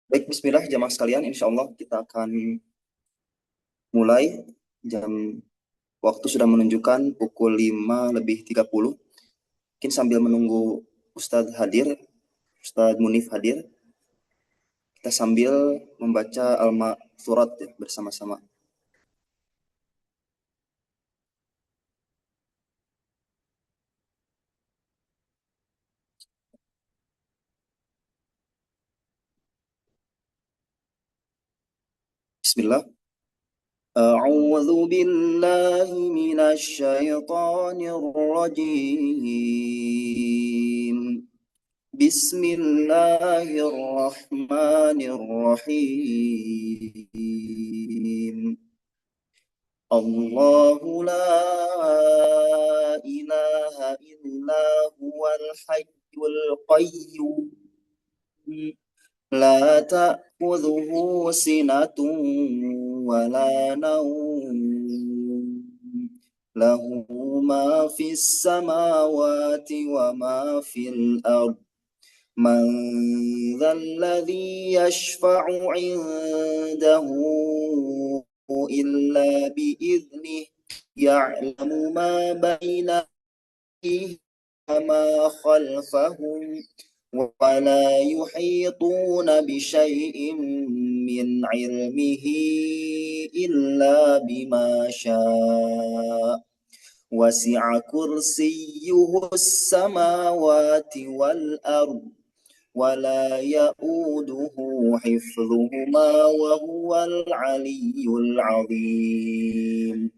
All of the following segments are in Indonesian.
Baik, bismillah jamaah sekalian, insya Allah kita akan mulai. Jam Waktu sudah menunjukkan pukul 5:30. Mungkin sambil menunggu Ustadz hadir, Ustadz Munif hadir, kita sambil membaca surat ya, bersama-sama. Bismillah. A'udzu billahi minasy syaithanir rajim. Bismillahirrahmanirrahim. الله لا إله إلا هو الحي القيوم لا تأخذه سنة ولا نوم له ما في السماوات وما في الأرض من ذا الذي يشفع عنده إلا بإذنه يعلم ما بين أيديهم وما خلفهم ولا يحيطون بشيء من علمه إلا بما شاء وسع كرسيه السماوات والأرض ولا يؤوده حفظهما وهو العلي العظيم.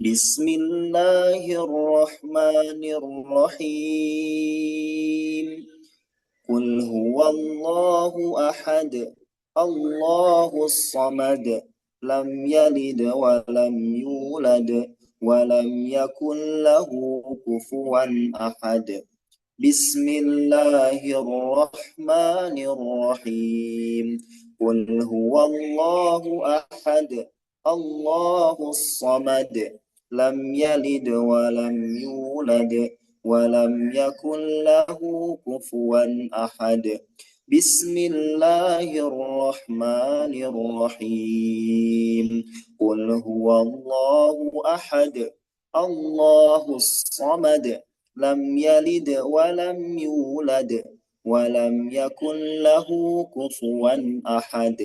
بسم الله الرحمن الرحيم. قل هو الله أحد الله الصمد لم يلد ولم يولد ولم يكن له كفوا أحد. بسم الله الرحمن الرحيم. قل هو الله أحد الله الصمد لم يلد ولم يولد ولم يكن له كفوا أحد. بسم الله الرحمن الرحيم. قل هو الله أحد الله الصمد لم يلد ولم يولد ولم يكن له كفوا أحد.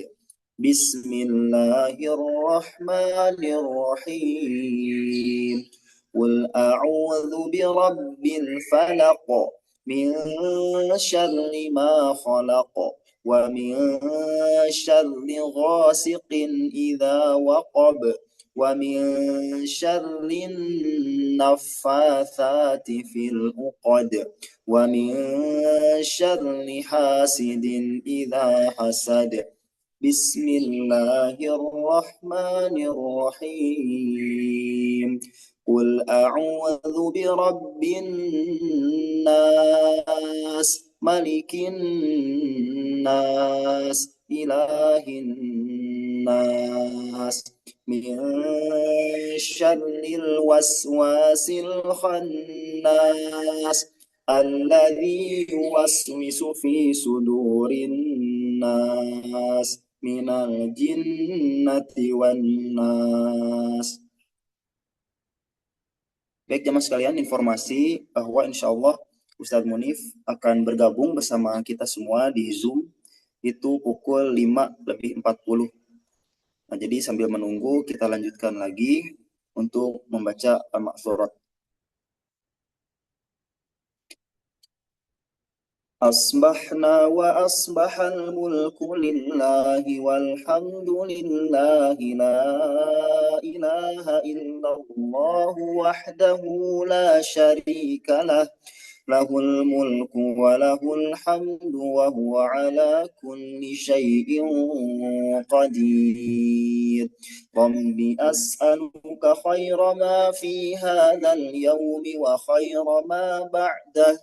بسم الله الرحمن الرحيم. قل أعوذ برب الفلق من شر ما خلق ومن شر غاسق إذا وقب ومن شر النفاثات في العقد ومن شر حاسد إذا حسد. بسم الله الرحمن الرحيم. قل أعوذ برب الناس ملك الناس إله الناس من شر الوسواس الخناس الذي يوسوس في صدور الناس minal jinnati wan nas. Baik jamaah sekalian, informasi bahwa insya Allah Ustadz Munif akan bergabung bersama kita semua di Zoom itu pukul 5:40. Nah, jadi sambil menunggu kita lanjutkan lagi untuk membaca al-ma'thurat. أصبحنا وأصبح الملك لله والحمد لله لا إله إلا الله وحده لا شريك له له الملك وله الحمد وهو على كل شيء قدير. رب أسألك خير ما في هذا اليوم وخير ما بعده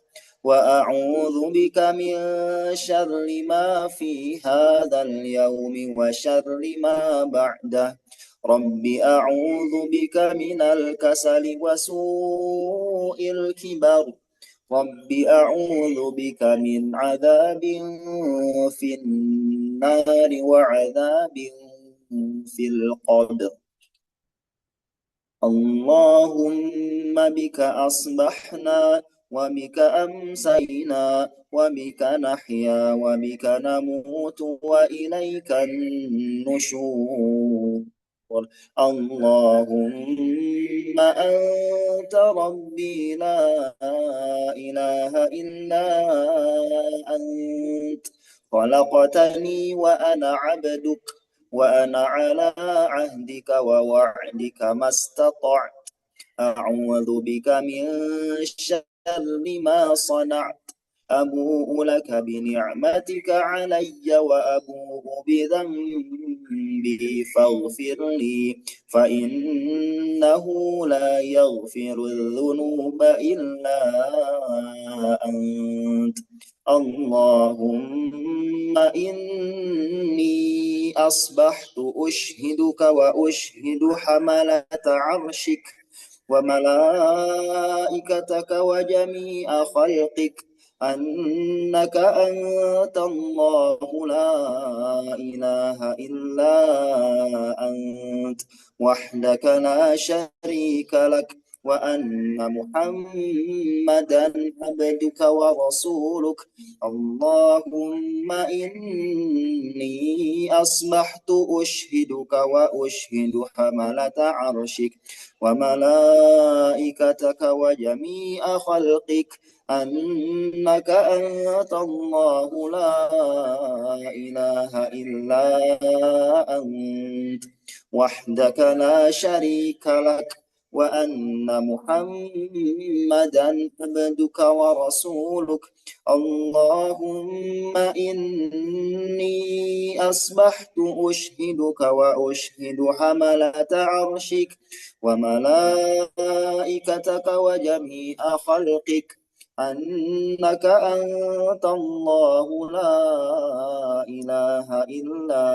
وأعوذ بك من شر ما في هذا اليوم وشر ما بعده. رب أعوذ بك من الكسل وسوء الكبر. رب أعوذ بك من عذاب في النار النار وعذاب في القبر. اللهم بك أصبحنا وبك أمسينا وبك نحيا وبك نموت وإليك النشور. اللهم أنت ربي لا إله إلا أنت، خلقتني وأنا عبدك، وأنا على عهدك ووعدك ما استطعت. أعوذ بك من شر ما صنعت. أبوء لك بنعمتك علي وأبوء بذنبي فاغفر لي، فإنه لا يغفر الذنوب إلا أنت. اللهم إني أصبحت أشهدك وأشهد حملة عرشك وملائكتك وجميع خلقك أنك أنت الله لا إله إلا أنت وحدك لا شريك لك، وأن محمدا عبدك ورسولك. اللهم إني أصبحت أشهدك وأشهد حملة عرشك وملائكتك وجميع خلقك أنك أنت الله لا إله إلا أنت وحدك لا شريك لك، وأن محمدا عبدك ورسولك. اللهم إني أصبحت أشهدك وأشهد حملة عرشك وملائكتك وجميع خلقك أنك أنت الله لا إله إلا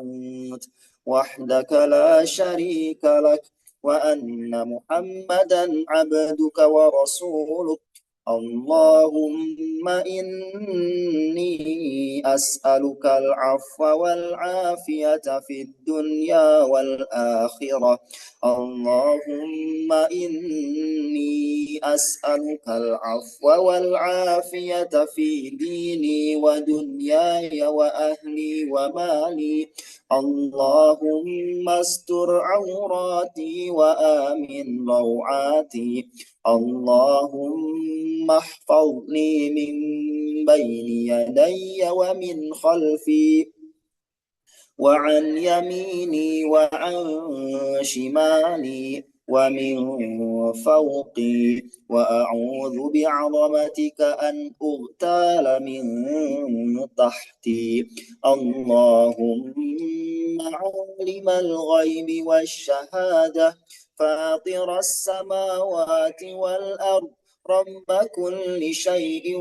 أنت وحدك لا شريك لك، وأن محمدا عبدك ورسولك. اللهم إني أسألك العفو والعافية في الدنيا والآخرة. اللهم إني أسألك العفو والعافية في ديني ودنياي وأهلي ومالي. اللهم استر عوراتي وآمن روعاتي. اللهم احفظني من بين يدي ومن خلفي وعن يميني وعن شمالي ومن فوقي، وأعوذ بعظمتك أن أغتال من تحتي. اللهم عالم الغيب والشهادة فاطر السماوات والأرض رب كل شيء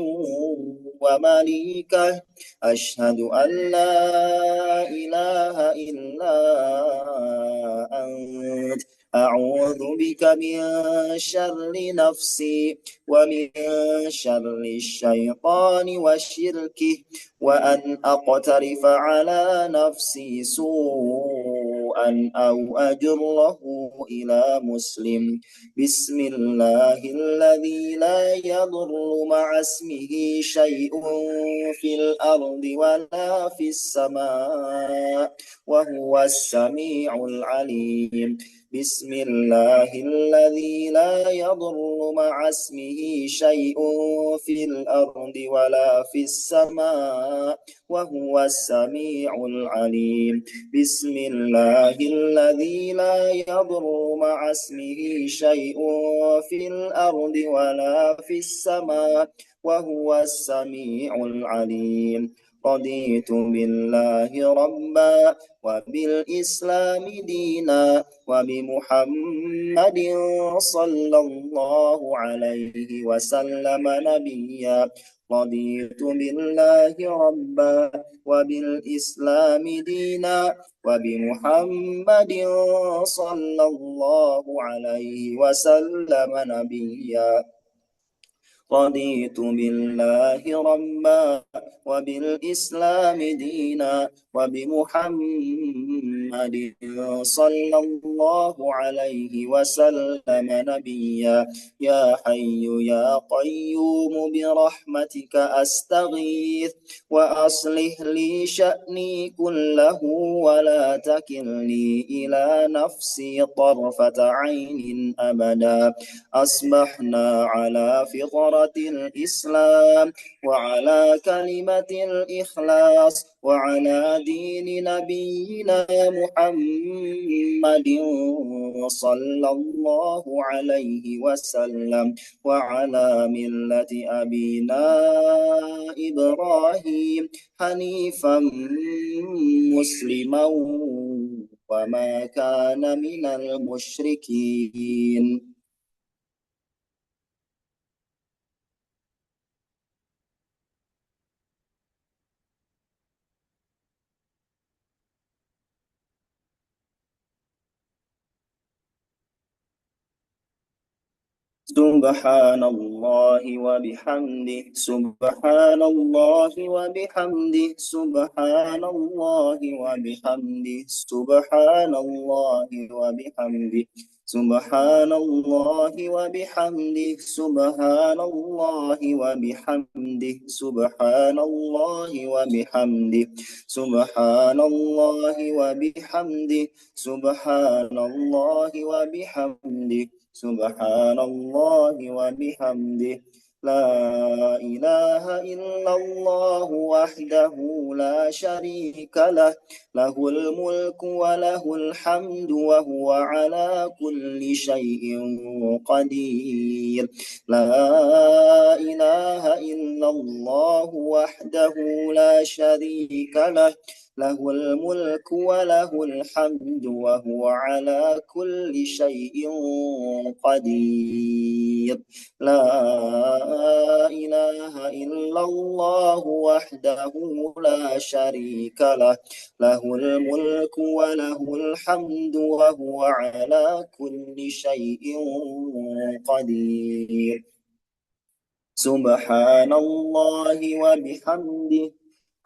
ومليكه، أشهد أن لا إله إلا أنت أعوذ بك من شر نفسي ومن شر الشيطان وشركه، وأن أقترف على نفسي سوءا أو أجره إلى مسلم. بسم الله الذي لا يضر مع اسمه شيء في الأرض ولا في السماء وهو السميع العليم. بسم الله الذي لا يضر مع اسمه شيء في الأرض ولا في السماء وهو السميع العليم. بسم الله الذي لا يضر مع اسمه شيء في الأرض ولا في السماء وهو السميع العليم. رضيت بالله ربا وبالإسلام دينا وبمحمد صلى الله عليه وسلم نبيا. رضيت بالله ربا وبالإسلام دينا وبمحمد صلى الله عليه وسلم نبيا. رضيت بالله ربا وبالإسلام دينا وبمحمد صلى الله عليه وسلم نبيا. يا حي يا قيوم برحمتك أستغيث وأصلح لي شأني كله ولا تكلني إلى نفسي طرفة عين أبدا. أصبحنا على فطرة الإسلام وعلى كلمة الإخلاص وعلى دين نبينا محمد صلى الله عليه وسلم وعلى ملة أبينا إبراهيم حنيفا مسلما وما كان من المشركين. سبحان الله وبحمده سبحان الله وبحمده سبحان الله وبحمده سبحان الله وبحمده سبحان الله وبحمده سبحان الله وبحمده سبحان الله وبحمده سبحان الله وبحمده سبحان الله وبحمده سبحان الله وبحمده. لا إله إلا الله وحده لا شريك له له الملك وله الحمد وهو على كل شيء قدير. لا إله إلا الله وحده لا شريك له له الملك وله الحمد وهو على كل شيء قدير. لا إله إلا الله وحده لا شريك له له الملك وله الحمد وهو على كل شيء قدير. سبحان الله وبحمده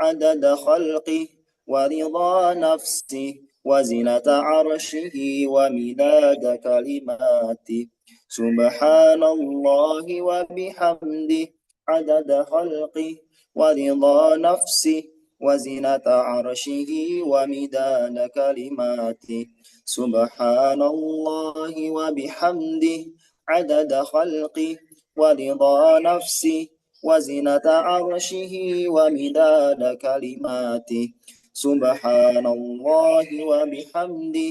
عدد خلقه ورضا نفسه وزنة عرشه ومداد كلماته. سبحان الله وبحمده عدد خلقه ورضا نفسه وزنة عرشه ومداد كلماته. سبحان الله وبحمده عدد خلقه ورضا نفسه وزنة عرشه ومداد كلماته. سبحان الله وبحمده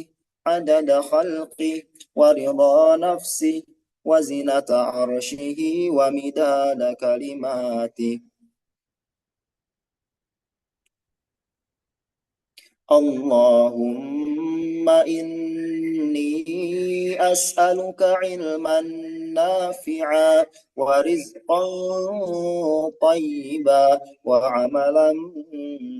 عدد خلقه ورضا نفسه وزنة عرشه ومداد كلماته. اللهم إني أسألك علما نافعا ورزقا طيبا وعملا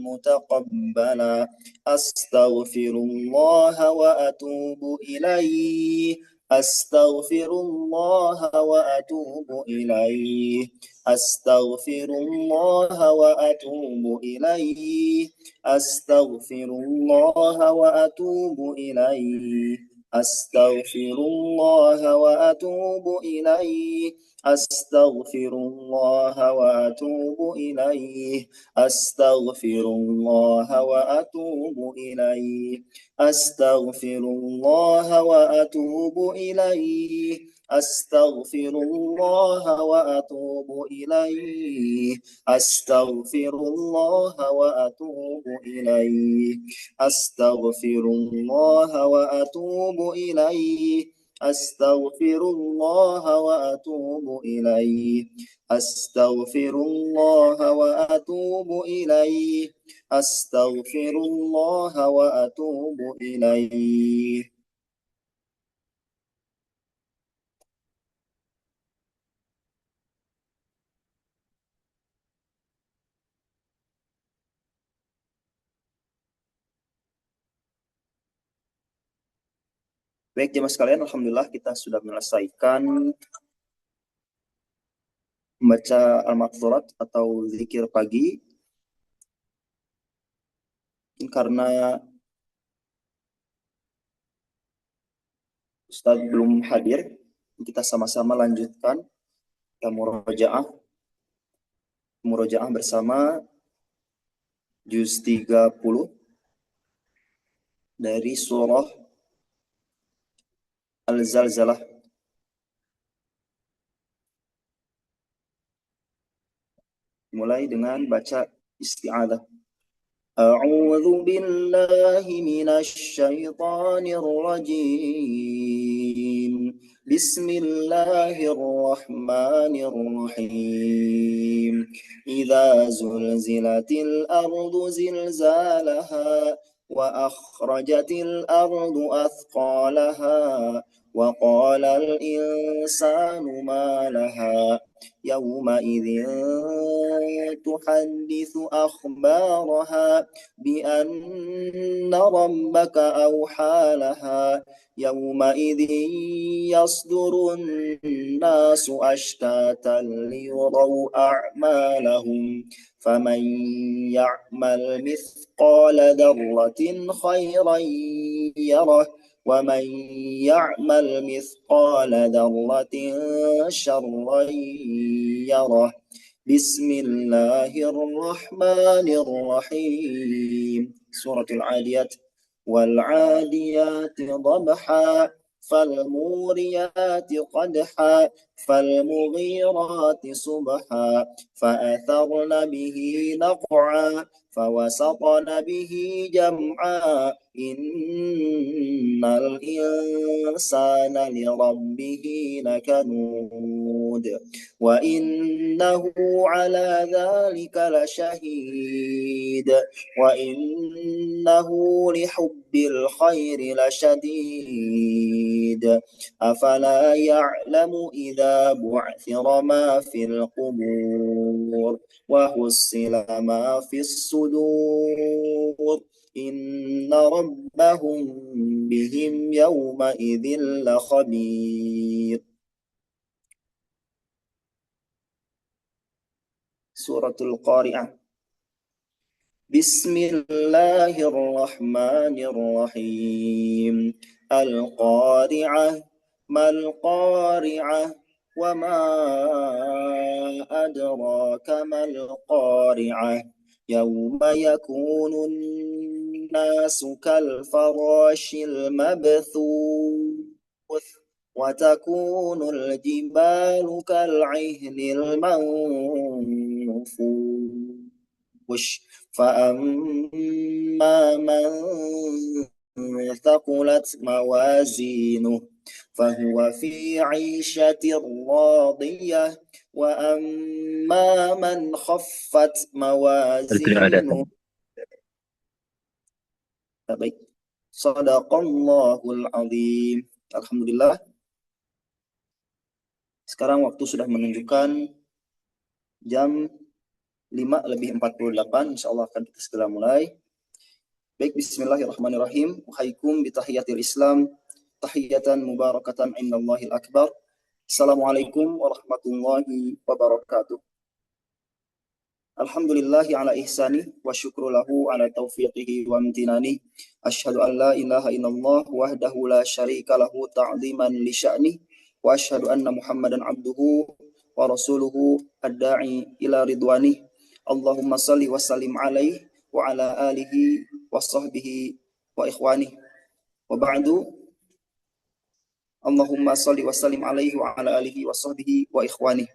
متقبلا. أستغفر الله وأتوب إليه. أستغفر الله وأتوب إليه. أستغفر الله وأتوب إليه. أستغفر الله وأتوب إليه. أستغفر الله وأتوب إليه. أستغفر الله وأتوب إليه. أستغفر الله وأتوب إليه. أستغفر الله وأتوب إليه. أستغفر الله وأتوب إليه. أستغفر الله وأتوب إليه. أستغفر الله وأتوب إليه. أستغفر الله وأتوب إليه. أستغفر الله وأتوب إليه. أستغفر الله وأتوب إليه. Baik, jemaah sekalian, Alhamdulillah kita sudah menyelesaikan membaca al-maqsurat atau zikir pagi. Karena Ustaz belum hadir, kita sama-sama lanjutkan kita murojaah bersama juz 30 dari surah Al-Zalzalah. Mulai dengan baca isti'adzah. أعوذ بالله من الشيطان الرجيم بسم الله الرحمن الرحيم إذا زلزلت الأرض زلزالها وأخرجت الأرض أثقالها وقال الإنسان ما لها يومئذ تحدث أخبارها بأن ربك أوحى لها يومئذ يصدر الناس أشتاتا ليروا أعمالهم فمن يعمل مثقال ذرة خيرا يره ومن يعمل مثقال ذرة شرا يره بسم الله الرحمن الرحيم سورة العاديات والعاديات ضبحا فالموريات قدحا فالمغيرات صبحا فأثرن به نقعا فوسطن به جمعا إن الإنسان لربه لكنود وإنه على ذلك لشهيد وإنه لحب الخير لشديد أفلا يعلم إذا بعثر ما في القبور وحصل ما في الصدور إن ربهم بهم يومئذ لخبير. Suratul Qari'ah. Bismillahirrahmanirrahim. Al-Qari'ah mal Qari'ah wa ma adraka mal Qari'ah yawma yakunun nasu kal farashil mabthuth wa takunul jibalu kal 'ihnil manfush فأما من ثقلت موازينه فهو في عيشة راضية وأما من خفت موازينه baik. Shadaqallahul azim. Alhamdulillah. Sekarang waktu sudah menunjukkan jam 5:48. Insyaallah akan kita segera mulai. Baik, bismillahirrahmanirrahim. Uhaikum bitahiyatil Islam, tahiyatan mubarakatan indallahil akbar. Assalamualaikum warahmatullahi wabarakatuh. Alhamdulillahi ala ihsani wa syukru lahu ala taufiqihi wa amtinani. Asyhadu an la ilaha illallah wahdahu la syarika lahu ta'ziman li sya'ni wa asyhadu anna Muhammadan abduhu wa rasuluhu ad-da'i ila ridwani. Allahumma salli wa sallim alaihi wa ala alihi wa sahbihi wa ikhwani. Wa ba'du. Allahumma salli wa sallim alaihi wa ala alihi wa sahbihi wa ikhwani.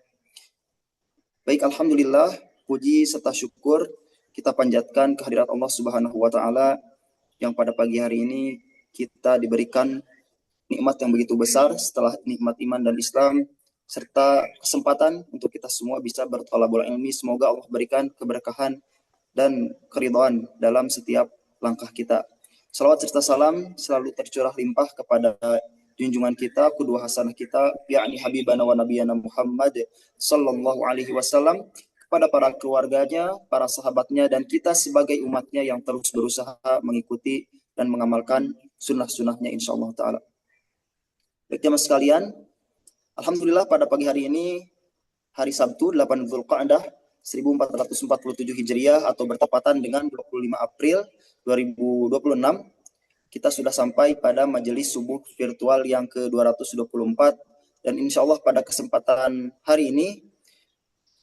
Baik, alhamdulillah, puji serta syukur kita panjatkan kehadirat Allah Subhanahu wa taala yang pada pagi hari ini kita diberikan nikmat yang begitu besar setelah nikmat iman dan Islam serta kesempatan untuk kita semua bisa berthalabul ilmi. Semoga Allah berikan keberkahan dan keridhaan dalam setiap langkah kita. Salawat serta salam selalu tercurah limpah kepada junjungan kita, qudwah hasanah kita, yakni habibana wa nabiyana Muhammad sallallahu alaihi wasallam, kepada para keluarganya, para sahabatnya, dan kita sebagai umatnya yang terus berusaha mengikuti dan mengamalkan sunnah-sunnahnya insyaallah ta'ala. Baik teman sekalian, alhamdulillah pada pagi hari ini, hari Sabtu 8 Zulqa'dah 1447 Hijriah atau bertepatan dengan 25 April 2026. Kita sudah sampai pada majelis subuh virtual yang ke-224 dan insya Allah pada kesempatan hari ini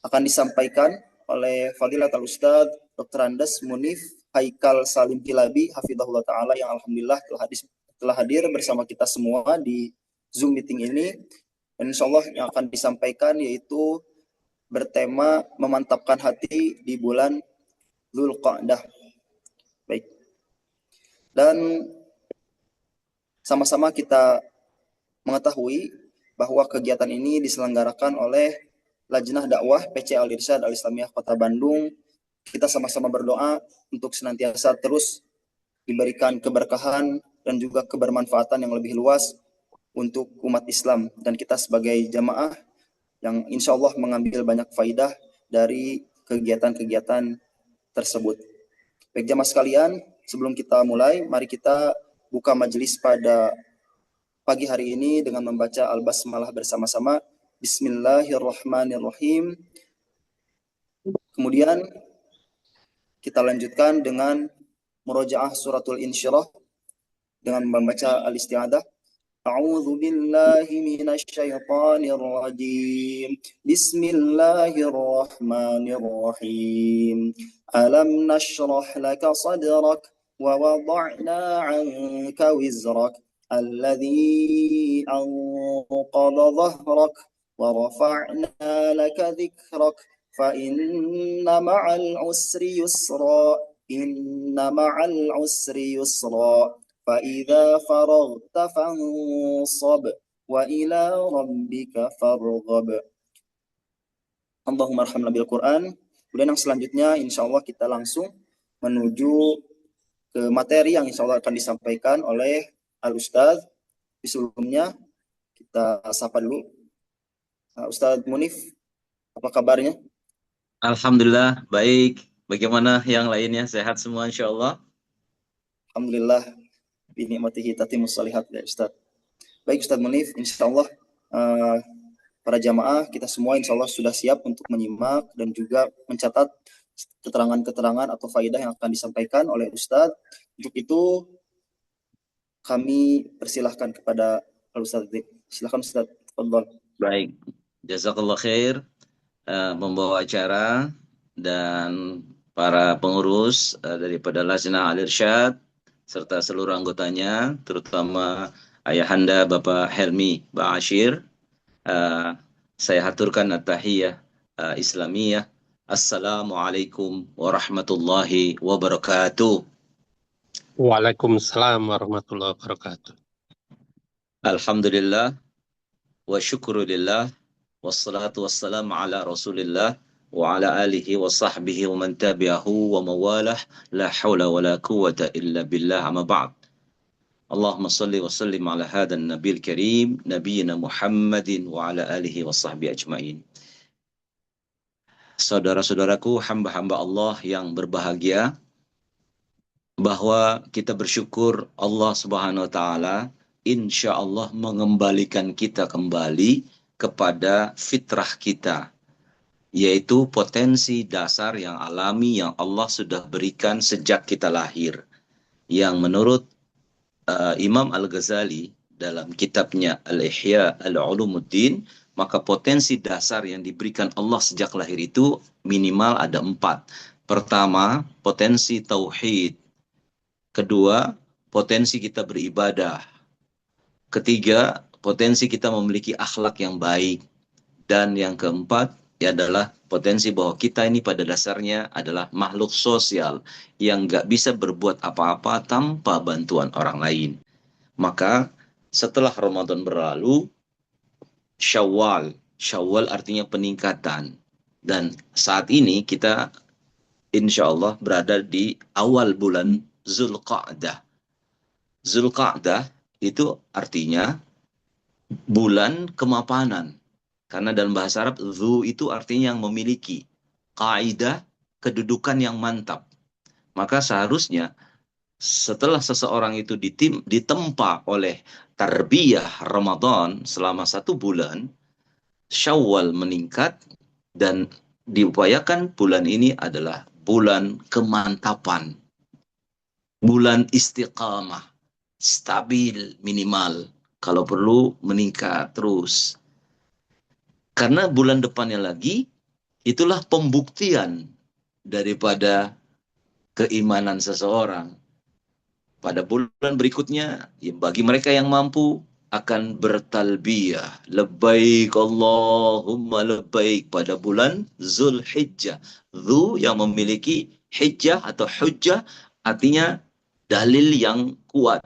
akan disampaikan oleh Fadilatul Ustadz Dr. Andes Munif Haikal Salim Hilabi hafizahullah taala yang alhamdulillah telah hadir bersama kita semua di Zoom meeting ini. Dan insya Allah yang akan disampaikan yaitu bertema memantapkan hati di bulan Zulqa'dah. Baik. Dan sama-sama kita mengetahui bahwa kegiatan ini diselenggarakan oleh Lajnah Dakwah PC Al-Irsyad Al-Islamiyah Kota Bandung. Kita sama-sama berdoa untuk senantiasa terus diberikan keberkahan dan juga kebermanfaatan yang lebih luas untuk umat Islam. Dan kita sebagai jamaah yang insya Allah mengambil banyak faidah dari kegiatan-kegiatan tersebut. Baik jamaah sekalian, sebelum kita mulai, mari kita buka majelis pada pagi hari ini dengan membaca Al-Basmalah bersama-sama. Bismillahirrahmanirrahim. Kemudian kita lanjutkan dengan murojaah suratul Insyirah dengan membaca Al-Isti'adah. A'udzu billahi minasy syaithanir rajim. Bismillahirrahmanirrahim. Alam nashrah laka sadrak wa wada'na 'anka wizrak alladhi anqadha dhahrak wa rafa'na laka dhikrak fa inna ma'al usri yusra inna ma'al usri yusra fa idza faraghta fansab wa ila rabbika farghab. Allahumma arhamna bil Quran. Kemudian yang selanjutnya insyaallah kita langsung menuju ke materi yang insyaallah akan disampaikan oleh Al-Ustadz. Sebelumnya kita sapa dulu Ustadz Munif, apa kabarnya? Alhamdulillah baik. Bagaimana yang lainnya? Sehat semua insyaallah? Alhamdulillah. Binikmatihi tatimmus shalihat ya Ustadz. Baik Ustadz Munif, insyaallah para jamaah kita semua insyaallah sudah siap untuk menyimak dan juga mencatat keterangan-keterangan atau faidah yang akan disampaikan oleh Ustadz. Untuk itu kami persilahkan kepada Al-Ustadz. Silakan Ustadz. Fadhal. Baik. Jazakallah khair membawa acara dan para pengurus daripada Lajnah Al-Irsyad serta seluruh anggotanya, terutama Ayahanda Bapak Helmi Ba'asyir. Saya haturkan at-tahiyah Islamiyah. Assalamualaikum warahmatullahi wabarakatuh. Waalaikumsalam warahmatullahi wabarakatuh. Alhamdulillah wa syukurillah wassalatu wassalamu ala Rasulillah wa ala alihi wa sahbihi wa man tabi'ahu wa mawalah la hawla wa la quwwata illa billah amma ba'd. Allahumma salli wa sallim ala hadan nabil karim nabiyina Muhammadin wa ala alihi wa sahbihi ajma'in. Saudara-saudaraku, hamba-hamba Allah yang berbahagia, bahwa kita bersyukur Allah Subhanahu wa taala insya Allah mengembalikan kita kembali kepada fitrah kita, yaitu potensi dasar yang alami yang Allah sudah berikan sejak kita lahir, yang menurut Imam Al-Ghazali dalam kitabnya Al-Ihya Al-Ulumuddin, maka potensi dasar yang diberikan Allah sejak lahir itu minimal ada 4. Pertama, potensi tauhid. Kedua, potensi kita beribadah. Ketiga, potensi kita memiliki akhlak yang baik. Dan yang keempat adalah potensi bahwa kita ini pada dasarnya adalah makhluk sosial yang nggak bisa berbuat apa-apa tanpa bantuan orang lain. Maka setelah Ramadan berlalu, Syawal artinya peningkatan. Dan saat ini kita insya Allah berada di awal bulan Zulqa'dah. Zulqa'dah itu artinya bulan kemapanan. Karena dalam bahasa Arab, zu itu artinya yang memiliki. Kaidah, kedudukan yang mantap. Maka seharusnya setelah seseorang itu ditempa oleh tarbiyah Ramadan selama 1 bulan, Syawal meningkat, Dan diupayakan bulan ini adalah bulan kemantapan, bulan istiqamah, stabil minimal, kalau perlu meningkat terus. Karena bulan depannya lagi, itulah pembuktian daripada keimanan seseorang. Pada bulan berikutnya, ya bagi mereka yang mampu, akan bertalbiyah. Labbaik Allahumma labbaik pada bulan Zulhijjah. Dzu yang memiliki hijjah atau hujjah, artinya dalil yang kuat.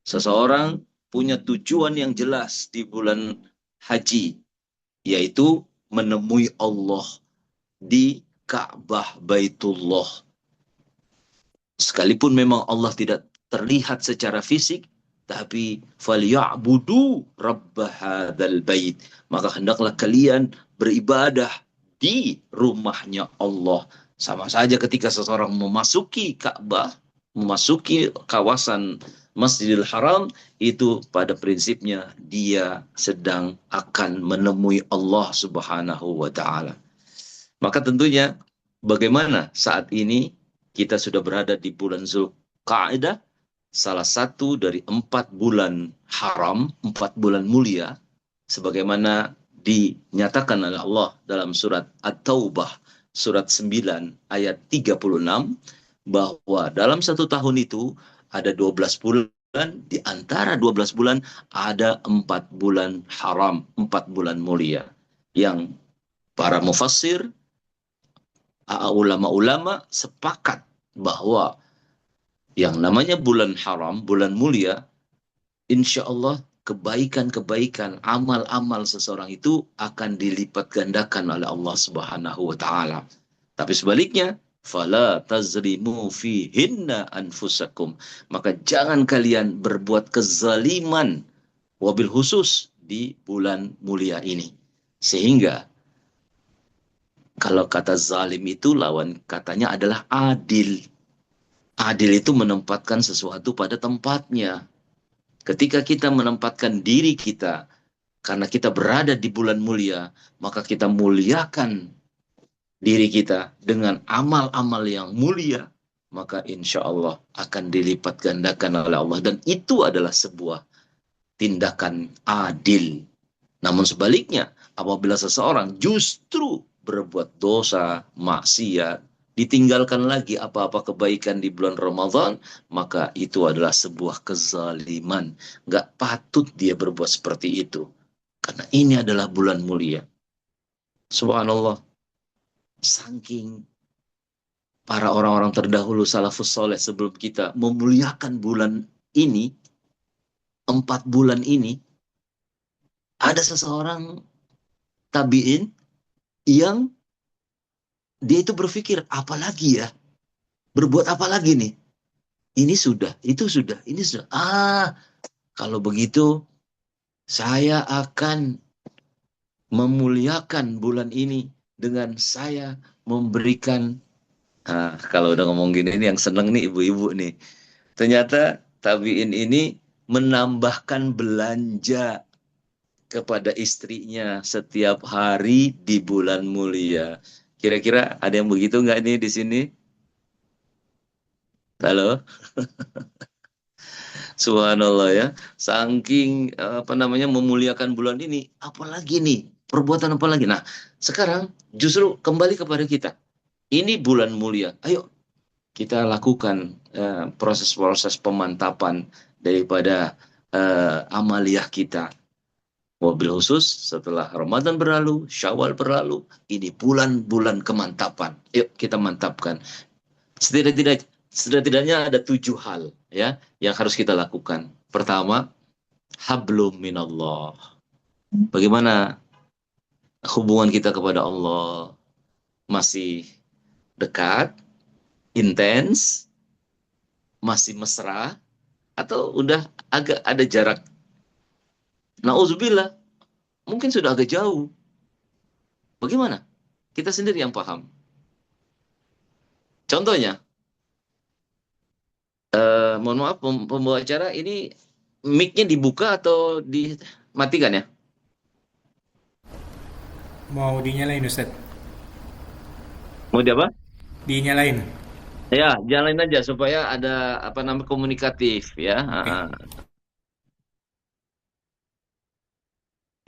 Seseorang punya tujuan yang jelas di bulan haji, yaitu menemui Allah di Ka'bah Baitullah. Sekalipun memang Allah tidak terlihat secara fisik, tapi falyabudu rabb hadzal bait, maka hendaklah kalian beribadah di rumahnya Allah. Sama saja ketika seseorang memasuki Ka'bah, memasuki kawasan Masjidil Haram, itu pada prinsipnya dia sedang akan menemui Allah Subhanahu wa taala. Maka tentunya bagaimana saat ini kita sudah berada di bulan Zulqa'dah, salah satu dari 4 bulan haram, 4 bulan mulia, sebagaimana dinyatakan oleh Allah dalam surat At-Taubah, surat 9 ayat 36, bahwa dalam satu tahun itu ada 12 bulan, di antara 12 bulan ada 4 bulan haram, 4 bulan mulia, yang para mufassir, ulama-ulama sepakat bahwa yang namanya bulan haram, bulan mulia, insya Allah kebaikan-kebaikan, amal-amal seseorang itu akan dilipat gandakan oleh Allah Subhanahu wa taala. Tapi sebaliknya, fala tazrimu fihinna anfusakum. Maka jangan kalian berbuat kezaliman, wabil khusus di bulan mulia ini. Sehingga kalau kata zalim itu lawan katanya adalah adil. Adil itu menempatkan sesuatu pada tempatnya. Ketika kita menempatkan diri kita, karena kita berada di bulan mulia, maka kita muliakan diri kita dengan amal-amal yang mulia, maka insya Allah akan dilipat gandakan oleh Allah. Dan itu adalah sebuah tindakan adil. Namun sebaliknya, apabila seseorang justru berbuat dosa, maksiat, ditinggalkan lagi apa-apa kebaikan di bulan Ramadan, maka itu adalah sebuah kezaliman. Gak patut dia berbuat seperti itu. Karena ini adalah bulan mulia. Subhanallah. Saking para orang-orang terdahulu salafus soleh sebelum kita memuliakan bulan ini, 4 bulan ini, ada seseorang tabi'in yang dia itu berpikir, apalagi ya? Berbuat apa lagi nih? Ini sudah, itu sudah, ini sudah. Kalau begitu, saya akan memuliakan bulan ini dengan saya memberikan, kalau udah ngomong gini, ini yang seneng nih ibu-ibu nih. Ternyata tabiin ini menambahkan belanja kepada istrinya setiap hari di bulan mulia. Kira-kira ada yang begitu nggak nih di sini? Halo? Subhanallah ya. Saking memuliakan bulan ini, apalagi nih? Perbuatan apa lagi? Nah, sekarang justru kembali kepada kita. Ini bulan mulia. Ayo kita lakukan proses-proses pemantapan daripada amaliyah kita. Wabil khusus setelah Ramadan berlalu, Syawal berlalu, ini bulan-bulan kemantapan. Yuk kita mantapkan. Setidaknya ada 7 hal ya yang harus kita lakukan. Pertama, hablum minallah. Bagaimana hubungan kita kepada Allah? Masih dekat, intens, masih mesra, atau udah agak ada jarak? Nauzubillah, mungkin sudah agak jauh. Bagaimana? Kita sendiri yang paham. Contohnya, mohon maaf pembawa acara ini mic-nya dibuka atau dimatikan ya? Mau dinyalain Ustaz? Mau di apa? Dinyalain. Ya, jalanin aja supaya ada apa namanya komunikatif ya. Oke.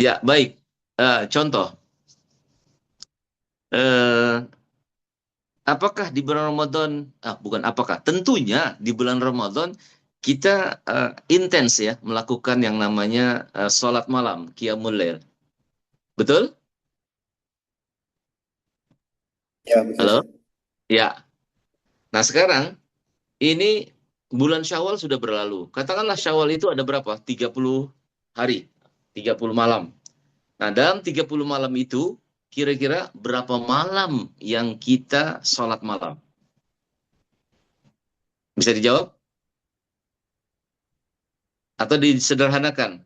Ya, baik. Contoh, eh, apakah di bulan Ramadan, bukan apakah, tentunya di bulan Ramadan kita intens ya melakukan yang namanya sholat malam, qiyamul lail. Betul? Ya, betul Halo? Ustaz. Ya. Nah, sekarang ini bulan Syawal sudah berlalu. Katakanlah Syawal itu ada berapa? 30 hari, 30 malam. Nah, dalam 30 malam itu, kira-kira berapa malam yang kita sholat malam? Bisa dijawab? Atau disederhanakan?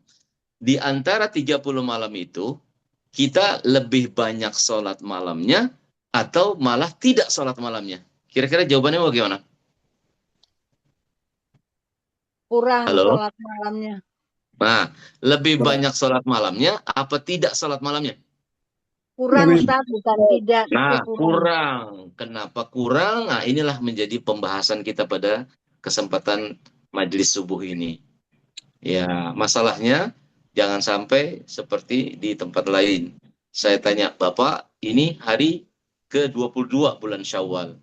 Di antara 30 malam itu, kita lebih banyak sholat malamnya, atau malah tidak sholat malamnya? Kira-kira jawabannya bagaimana? Kurang Halo? sholat malamnya. Nah, lebih Kurang. banyak sholat malamnya, apa tidak sholat malamnya? Kurang Lebih. Ustaz, bukan tidak, tapi Nah, kurang. kurang. Kenapa kurang? Nah, inilah menjadi pembahasan kita pada kesempatan majelis subuh ini. Ya, masalahnya jangan sampai seperti di tempat lain. Saya tanya, Bapak, ini hari ke-22 bulan Syawal.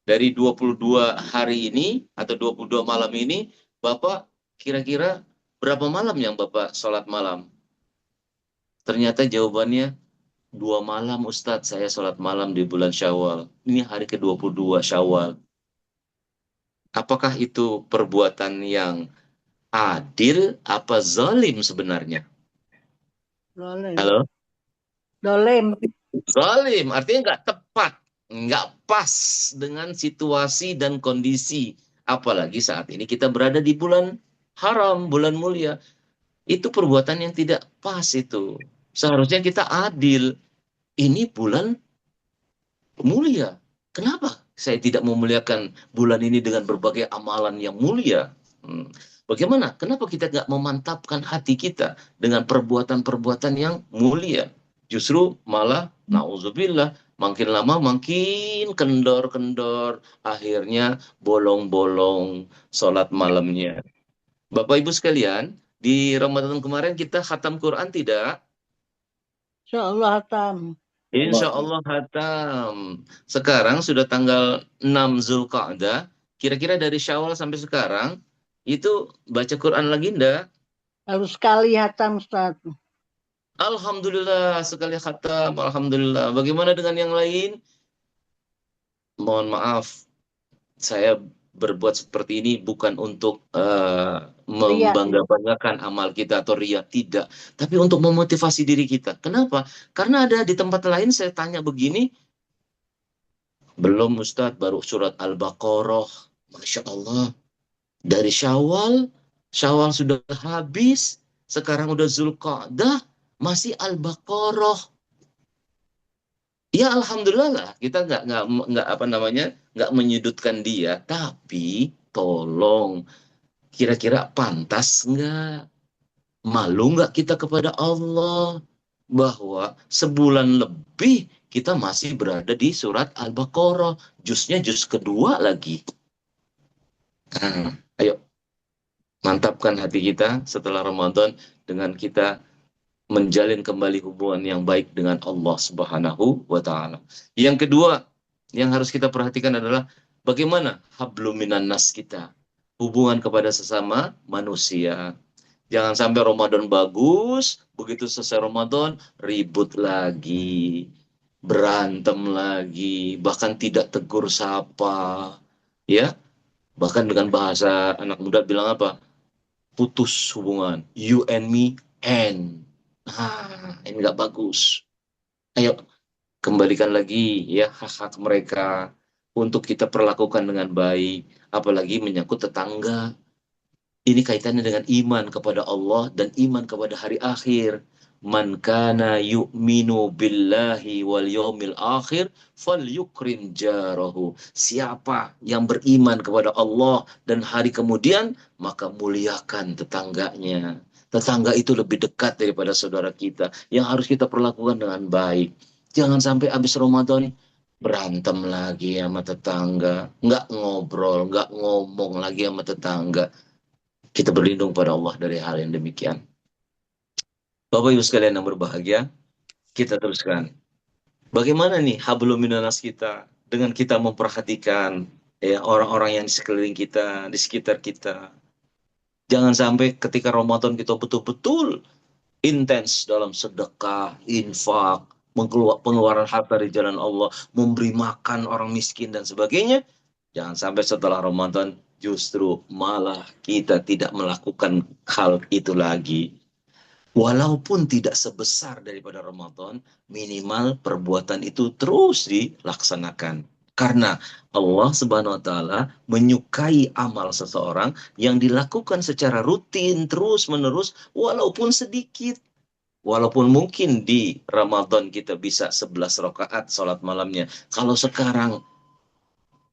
Dari 22 hari ini atau 22 malam ini, Bapak kira-kira berapa malam yang Bapak sholat malam? Ternyata jawabannya 2 malam Ustadz, saya sholat malam di bulan Syawal. Ini hari ke-22 Syawal. Apakah itu perbuatan yang adil apa zalim sebenarnya? Dolim. Halo? Dolim. Zalim, artinya nggak tepat, nggak pas dengan situasi dan kondisi. Apalagi saat ini kita berada di bulan haram, bulan mulia. Itu perbuatan yang tidak pas itu. Seharusnya kita adil. Ini bulan mulia. Kenapa saya tidak memuliakan bulan ini dengan berbagai amalan yang mulia? Bagaimana? Kenapa kita nggak memantapkan hati kita dengan perbuatan-perbuatan yang mulia? Justru malah, na'udzubillah, makin lama makin kendor-kendor, akhirnya bolong-bolong sholat malamnya. Bapak Ibu sekalian, di Ramadan kemarin kita khatam Quran tidak? Insya Allah tam. Insya Allah hatam. Sekarang sudah tanggal 6 Zulqa'dah. Kira-kira dari Syawal sampai sekarang, itu baca Quran lagi enggak? Harus sekali hatam Ustaz. Alhamdulillah, sekali khatam. Alhamdulillah. Bagaimana dengan yang lain? Mohon maaf, saya berbuat seperti ini bukan untuk membangga-banggakan amal kita atau ria, tidak. Tapi untuk memotivasi diri kita. Kenapa? Karena ada di tempat lain saya tanya begini, belum Ustadz, baru surat Al-Baqarah. Masya Allah. Dari Syawal, Syawal sudah habis, sekarang udah Zulqa'dah, masih Al-Baqarah. Ya Alhamdulillah lah, kita nggak apa namanya, nggak menyudutkan dia, tapi tolong, kira-kira pantas nggak? Malu nggak kita kepada Allah bahwa sebulan lebih kita masih berada di surat Al-Baqarah, juznya juz kedua lagi. Nah, ayo mantapkan hati kita setelah Ramadan dengan kita menjalin kembali hubungan yang baik dengan Allah Subhanahu wa taala. Yang kedua yang harus kita perhatikan adalah bagaimana hablum minan nas kita, hubungan kepada sesama manusia. Jangan sampai Ramadan bagus, begitu selesai Ramadan ribut lagi, berantem lagi, bahkan tidak tegur sapa, ya. Bahkan dengan bahasa anak muda bilang apa? Putus hubungan, you and me and. Ini nggak bagus. Ayo kembalikan lagi ya hak-hak mereka untuk kita perlakukan dengan baik, apalagi menyangkut tetangga. Ini kaitannya dengan iman kepada Allah dan iman kepada hari akhir. Man kana yu'minu billahi wal yawmil akhir falyukrim jarahu. Siapa yang beriman kepada Allah dan hari kemudian, maka muliakan tetangganya. Tetangga itu lebih dekat daripada saudara kita, yang harus kita perlakukan dengan baik. Jangan sampai habis Ramadan berantem lagi sama tetangga, nggak ngobrol, nggak ngomong lagi sama tetangga. Kita berlindung pada Allah dari hal yang demikian. Bapak Ibu sekalian yang berbahagia, kita teruskan. Bagaimana nih hablum minanas kita dengan kita memperhatikan ya orang-orang yang di sekeliling kita, di sekitar kita. Jangan sampai ketika Ramadan kita betul-betul intens dalam sedekah, infak, pengeluaran harta di jalan Allah, memberi makan orang miskin dan sebagainya. Jangan sampai setelah Ramadan justru malah kita tidak melakukan hal itu lagi. Walaupun tidak sebesar daripada Ramadan, minimal perbuatan itu terus dilaksanakan. Karena Allah Subhanahu wa taala menyukai amal seseorang yang dilakukan secara rutin, terus-menerus, walaupun sedikit. Walaupun mungkin di Ramadan kita bisa 11 rakaat sholat malamnya. Kalau sekarang,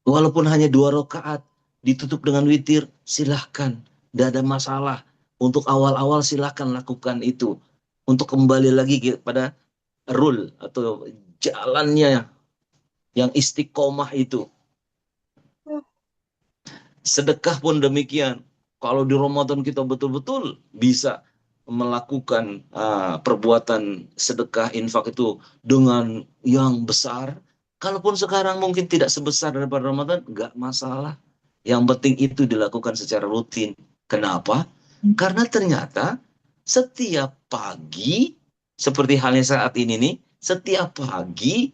walaupun hanya 2 rakaat, ditutup dengan witir, silahkan. Tidak ada masalah. Untuk awal-awal silahkan lakukan itu. Untuk kembali lagi pada rule atau jalannya yang istiqomah itu. Sedekah pun demikian. Kalau di Ramadan kita betul-betul bisa melakukan perbuatan sedekah infak itu dengan yang besar. Kalaupun sekarang mungkin tidak sebesar daripada Ramadan, nggak masalah. Yang penting itu dilakukan secara rutin. Kenapa? Karena ternyata setiap pagi, seperti halnya saat ini nih, setiap pagi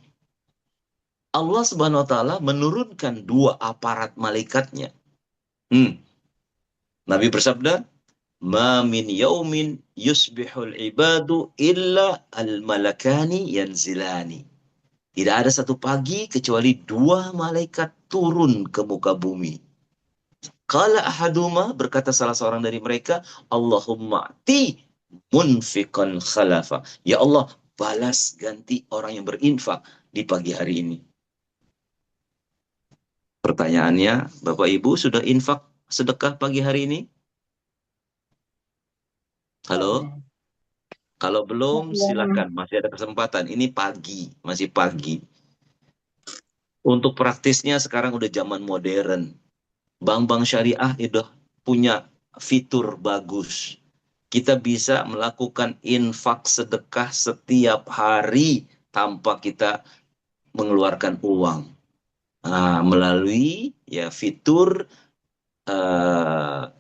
Allah Subhanahu wa taala menurunkan 2 aparat malaikatnya. Nabi bersabda, "Ma min yaumin yusbihul ibadu illa al-malakani yanzilani." Tidak ada satu pagi kecuali 2 malaikat turun ke muka bumi. Qala ahaduma, berkata salah seorang dari mereka, Allahumma ti munfiqan khalafa. Ya Allah, balas ganti orang yang berinfak di pagi hari ini. Pertanyaannya, Bapak Ibu sudah infak sedekah pagi hari ini? Halo? Kalau belum, silakan. Masih ada kesempatan. Ini pagi, masih pagi. Untuk praktisnya sekarang udah zaman modern. Bank-bank syariah itu punya fitur bagus. Kita bisa melakukan infak sedekah setiap hari tanpa kita mengeluarkan uang. Melalui ya fitur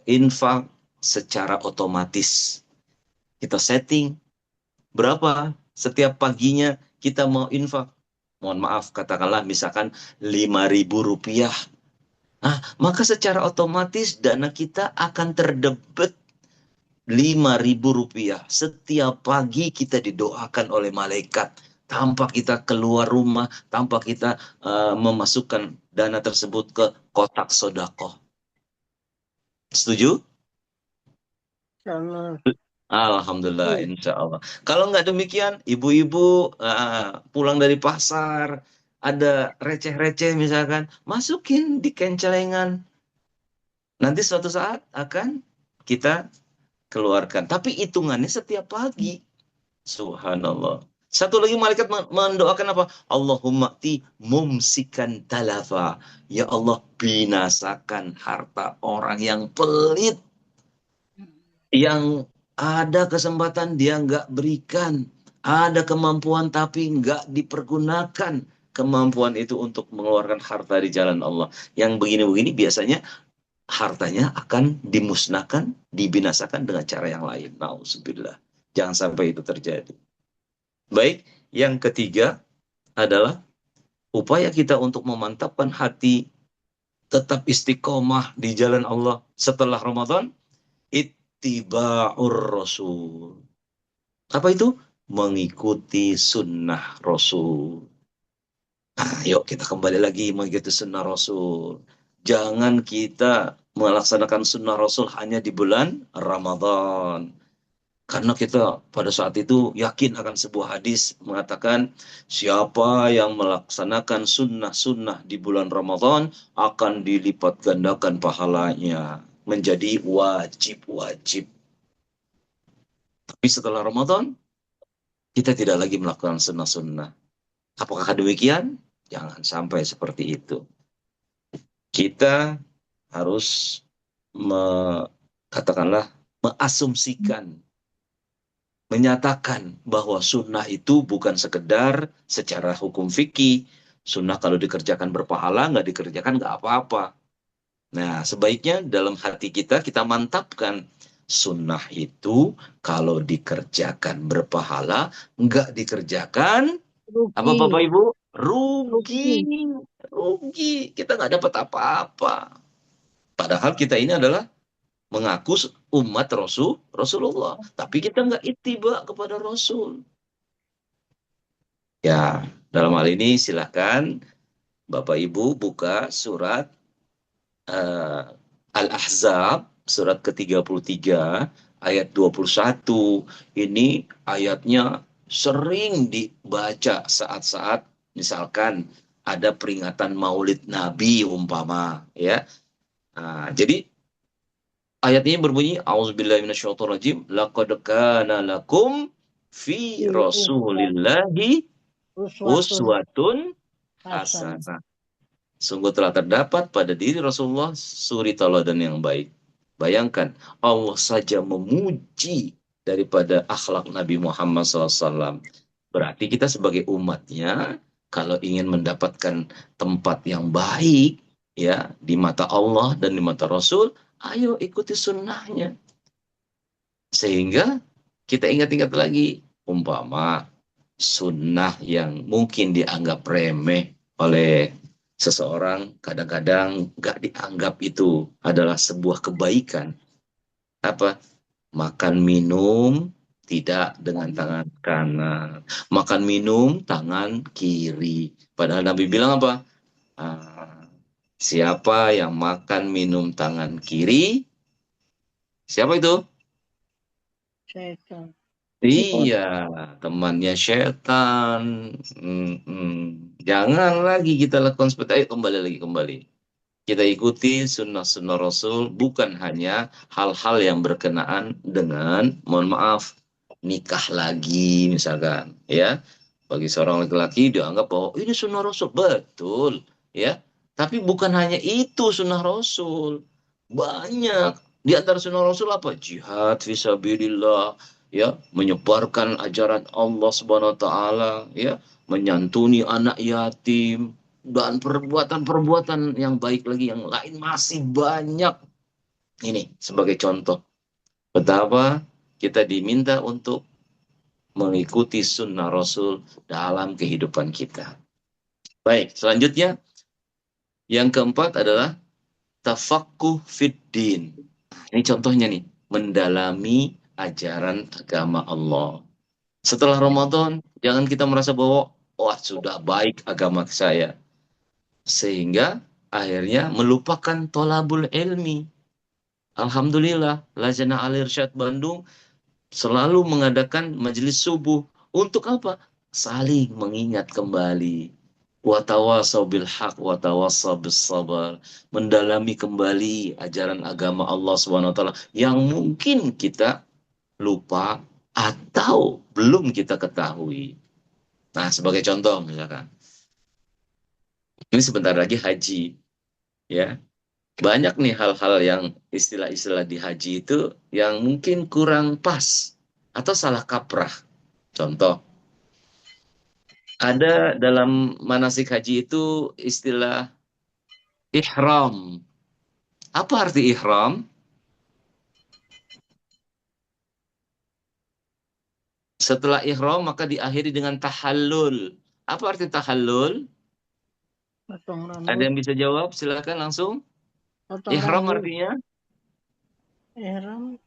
infak secara otomatis. Kita setting berapa setiap paginya kita mau infak. Mohon maaf, katakanlah misalkan Rp5.000. Maka secara otomatis dana kita akan terdebit Rp5.000. Setiap pagi kita didoakan oleh malaikat tanpa kita keluar rumah, tanpa kita memasukkan dana tersebut ke kotak sedekah. Setuju? Alhamdulillah, insya Allah. Kalau nggak demikian, ibu-ibu pulang dari pasar, ada receh-receh misalkan, masukin di kencelengan. Nanti suatu saat akan kita keluarkan. Tapi hitungannya setiap pagi. Subhanallah. Satu lagi malaikat mendoakan apa? Allahumma ti mumsikan talafa. Ya Allah, binasakan harta orang yang pelit. Yang ada kesempatan dia nggak berikan. Ada kemampuan tapi nggak dipergunakan kemampuan itu untuk mengeluarkan harta di jalan Allah. Yang begini-begini biasanya hartanya akan dimusnahkan, dibinasakan dengan cara yang lain. Nauzubillah. Jangan sampai itu terjadi. Baik, yang ketiga adalah upaya kita untuk memantapkan hati tetap istiqomah di jalan Allah setelah Ramadan. Ittiba'ur Rasul. Apa itu? Mengikuti sunnah Rasul. Yuk kita kembali lagi mengikuti sunnah Rasul. Jangan kita melaksanakan sunnah Rasul hanya di bulan Ramadan. Karena kita pada saat itu yakin akan sebuah hadis mengatakan siapa yang melaksanakan sunnah-sunnah di bulan Ramadan akan dilipat gandakan pahalanya menjadi wajib-wajib. Tapi setelah Ramadan kita tidak lagi melakukan sunnah-sunnah. Apakah demikian? Jangan sampai seperti itu. Kita harus katakanlah mengasumsikan, menyatakan bahwa sunnah itu bukan sekedar secara hukum fikih. Sunnah kalau dikerjakan berpahala, nggak dikerjakan nggak apa-apa. Nah, sebaiknya dalam hati kita mantapkan sunnah itu kalau dikerjakan berpahala, nggak dikerjakan apa Rugi. Bapak Ibu? Rugi. Rugi. Kita nggak dapat apa-apa. Padahal kita ini adalah mengaku umat Rasulullah, tapi kita nggak ittiba kepada Rasul. Ya, dalam hal ini silakan Bapak Ibu buka surat Al-Ahzab, surat ke-33, ayat 21. Ini ayatnya sering dibaca saat-saat misalkan ada peringatan Maulid Nabi umpama, ya. Nah, jadi ayat ini berbunyi, A'udzubillahi minasyaitonirrajim, laqad kana lakum fi Rasulillahi Uswatun uswatun hasanah. hasanah. Sungguh telah terdapat pada diri Rasulullah suri tauladan yang baik. Bayangkan, Allah saja memuji daripada akhlak Nabi Muhammad SAW. Berarti kita sebagai umatnya, kalau ingin mendapatkan tempat yang baik, ya, di mata Allah dan di mata Rasul, ayo ikuti sunnahnya. Sehingga kita ingat-ingat lagi, umpama sunnah yang mungkin dianggap remeh oleh seseorang, kadang-kadang nggak dianggap itu adalah sebuah kebaikan. Apa? Makan minum tidak dengan tangan kanan. Makan minum tangan kiri. Padahal Nabi bilang apa? Siapa yang makan minum tangan kiri? Siapa itu? Setan. Iya, temannya setan. Jangan lagi kita lakukan seperti itu. Ayo kembali. Kita ikuti sunnah-sunnah Rasul, bukan hanya hal-hal yang berkenaan dengan, mohon maaf, nikah lagi misalkan, ya. Bagi seorang laki-laki dianggap bahwa ini sunnah Rasul, betul, ya. Tapi bukan hanya itu sunnah Rasul. Banyak. Di antara sunnah Rasul apa? Jihad fisabilillah, ya, menyebarkan ajaran Allah Subhanahu wa taala, ya, menyantuni anak yatim, dan perbuatan-perbuatan yang baik lagi yang lain masih banyak. Ini sebagai contoh betapa kita diminta untuk mengikuti sunnah Rasul dalam kehidupan kita. Baik, selanjutnya yang keempat adalah tafaqquh fid din. Ini contohnya nih, mendalami ajaran agama Allah. Setelah Ramadan, jangan kita merasa bahwa wah sudah baik agama saya, sehingga akhirnya melupakan tolabul ilmi. Alhamdulillah, Lajnah Al-Irsyad Bandung selalu mengadakan majelis subuh. Untuk apa? Saling mengingat kembali. Watawasau bil haq, watawasau bis sabar. Mendalami kembali ajaran agama Allah SWT yang mungkin kita lupa atau belum kita ketahui. Nah, sebagai contoh misalkan, ini sebentar lagi haji, ya. Banyak nih hal-hal yang istilah-istilah di haji itu yang mungkin kurang pas atau salah kaprah. Contoh, ada dalam manasik haji itu istilah ihram. Apa arti ihram? Setelah ihram maka diakhiri dengan tahallul. Apa arti tahallul? Potong Ada rambut. yang bisa jawab? Silakan langsung. Potong Ihram rambut. artinya? Ihram.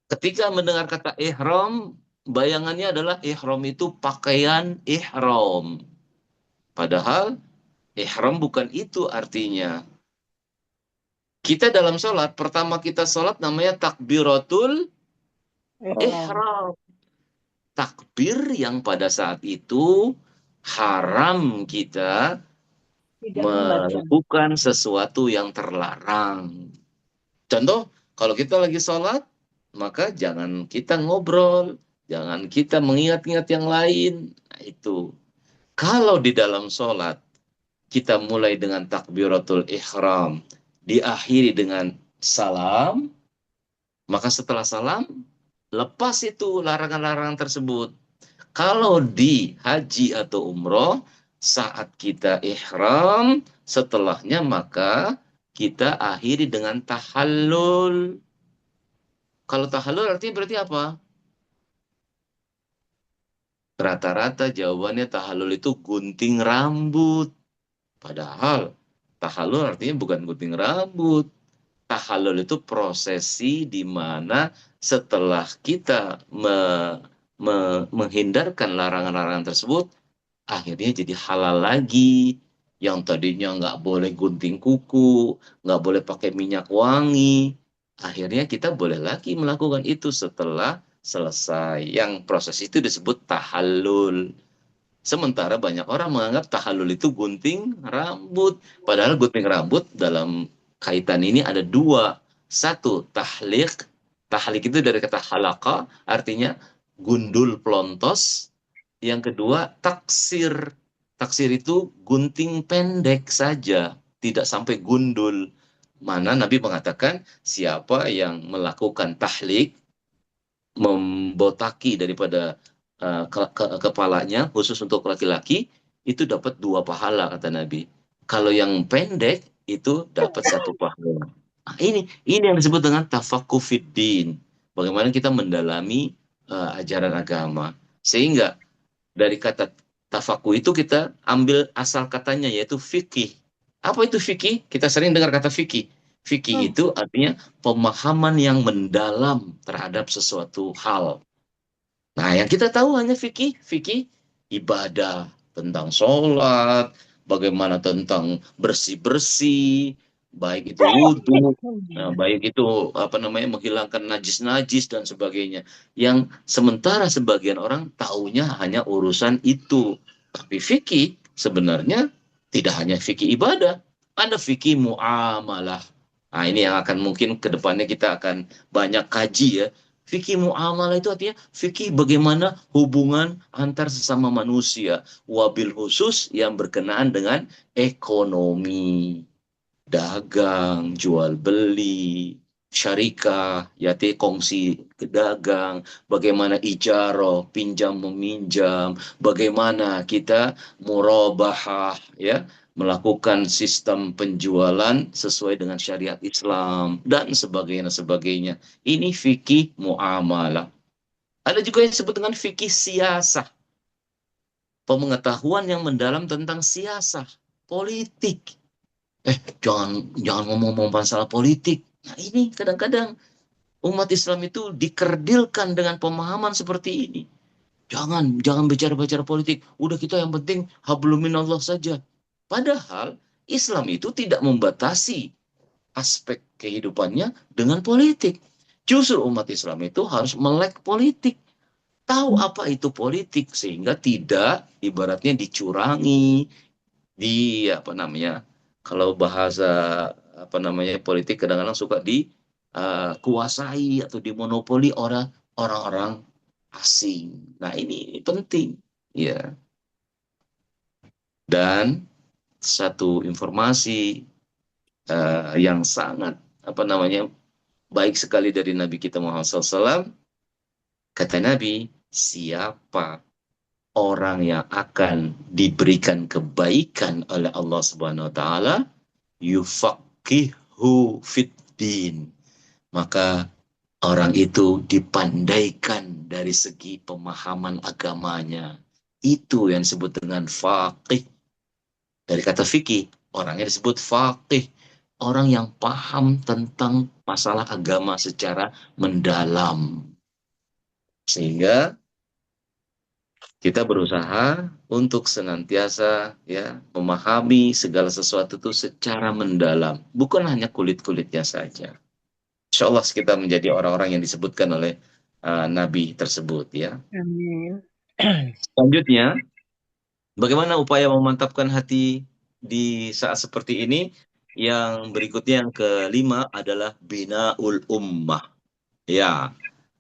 Ketika mendengar kata ihram, bayangannya adalah ihram itu pakaian ihram. Padahal ihram bukan itu artinya. Kita dalam sholat, pertama kita sholat namanya takbiratul Ihram. ihram. Takbir yang pada saat itu haram kita Tidak membaca. melakukan sesuatu yang terlarang. Contoh, kalau kita lagi sholat, maka jangan kita ngobrol, Jangan kita mengingat-ingat yang lain. Nah, itu. Kalau di dalam sholat, kita mulai dengan takbiratul ihram, diakhiri dengan salam, maka setelah salam, lepas itu larangan-larangan tersebut. Kalau di haji atau umroh, saat kita ihram, setelahnya maka kita akhiri dengan tahallul. Kalau tahallul artinya berarti apa? Rata-rata jawabannya tahallul itu gunting rambut. Padahal tahallul artinya bukan gunting rambut. Tahallul itu prosesi di mana setelah kita menghindarkan larangan-larangan tersebut, akhirnya jadi halal lagi. Yang tadinya nggak boleh gunting kuku, nggak boleh pakai minyak wangi, akhirnya kita boleh lagi melakukan itu setelah selesai. Yang proses itu disebut tahallul. Sementara banyak orang menganggap tahallul itu gunting rambut. Padahal gunting rambut dalam kaitan ini ada dua. Satu, tahliq. Tahliq itu dari kata halaka, artinya gundul pelontos. Yang kedua, taksir. Taksir itu gunting pendek saja, tidak sampai gundul. Mana Nabi mengatakan, siapa yang melakukan tahliq, membotaki daripada kepalanya, khusus untuk laki-laki, itu dapat 2 pahala, kata Nabi. Kalau yang pendek, itu dapat 1 pahala. Nah, ini yang disebut dengan tafaqquh fiddin. Bagaimana kita mendalami ajaran agama. Sehingga dari kata tafakuh itu kita ambil asal katanya, yaitu fikih. Apa itu fikih? Kita sering dengar kata fikih. Fikih itu artinya pemahaman yang mendalam terhadap sesuatu hal. Nah, yang kita tahu hanya fikih. Fikih ibadah, tentang sholat, bagaimana tentang bersih-bersih, baik itu wudhu, baik itu menghilangkan najis-najis dan sebagainya. Yang sementara sebagian orang taunya hanya urusan itu. Tapi fikih sebenarnya tidak hanya fikih ibadah, ada fikih muamalah. Nah, ini yang akan mungkin ke depannya kita akan banyak kaji ya. Fikih muamalah itu artinya fikih bagaimana hubungan antar sesama manusia, wabil khusus yang berkenaan dengan ekonomi, dagang, jual beli, syarikah, yaitu kongsi dagang, bagaimana ijarah, pinjam meminjam, bagaimana kita murabahah, ya, melakukan sistem penjualan sesuai dengan syariat Islam dan sebagainya. Ini fikih muamalah. Ada juga yang disebut dengan fikih siasah, pengetahuan yang mendalam tentang siasah, politik. Jangan ngomong-ngomong masalah politik. Nah, ini kadang-kadang umat Islam itu dikerdilkan dengan pemahaman seperti ini. Jangan bicara-bicara politik. Udah, kita yang penting hablum minallah saja. Padahal Islam itu tidak membatasi aspek kehidupannya dengan politik. Justru umat Islam itu harus melek politik. Tahu apa itu politik sehingga tidak ibaratnya dicurangi, kalau bahasa politik kadang-kadang suka dikuasai atau dimonopoli orang-orang asing. Nah, ini penting, ya. Dan satu informasi yang sangat baik sekali dari Nabi kita Muhammad SAW, kata Nabi, siapa orang yang akan diberikan kebaikan oleh Allah Subhanahu wa taala, yufaqihu fiddin, maka orang itu dipandaikan dari segi pemahaman agamanya. Itu yang disebut dengan faqih. Dari kata fikih, orangnya disebut faqih, orang yang paham tentang masalah agama secara mendalam. Sehingga kita berusaha untuk senantiasa ya memahami segala sesuatu itu secara mendalam, bukan hanya kulit-kulitnya saja. Insya Allah kita menjadi orang-orang yang disebutkan oleh Nabi tersebut ya. Amin. Selanjutnya, bagaimana upaya memantapkan hati di saat seperti ini? Yang berikutnya, yang kelima adalah binaul ummah. Ya,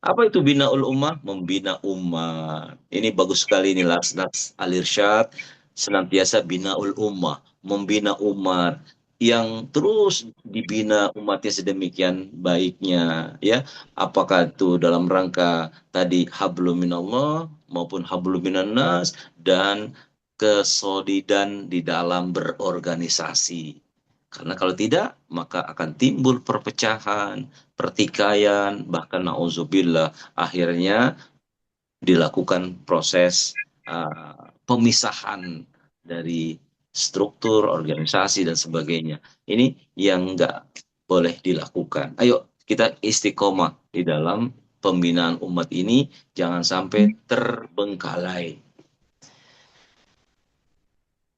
Apa itu binaul ummah? Membina umat. Ini bagus sekali ini Laks Al-Irsyad, senantiasa binaul ummah, membina umat yang terus dibina umatnya sedemikian baiknya, ya. Apakah itu dalam rangka tadi hablum minallah maupun hablum minan nas, dan kesolidan di dalam berorganisasi. Karena kalau tidak, maka akan timbul perpecahan, pertikaian, bahkan nauzubillah akhirnya dilakukan proses pemisahan dari struktur, organisasi, dan sebagainya. Ini yang nggak boleh dilakukan. Ayo kita istiqomah di dalam pembinaan umat ini, jangan sampai terbengkalai.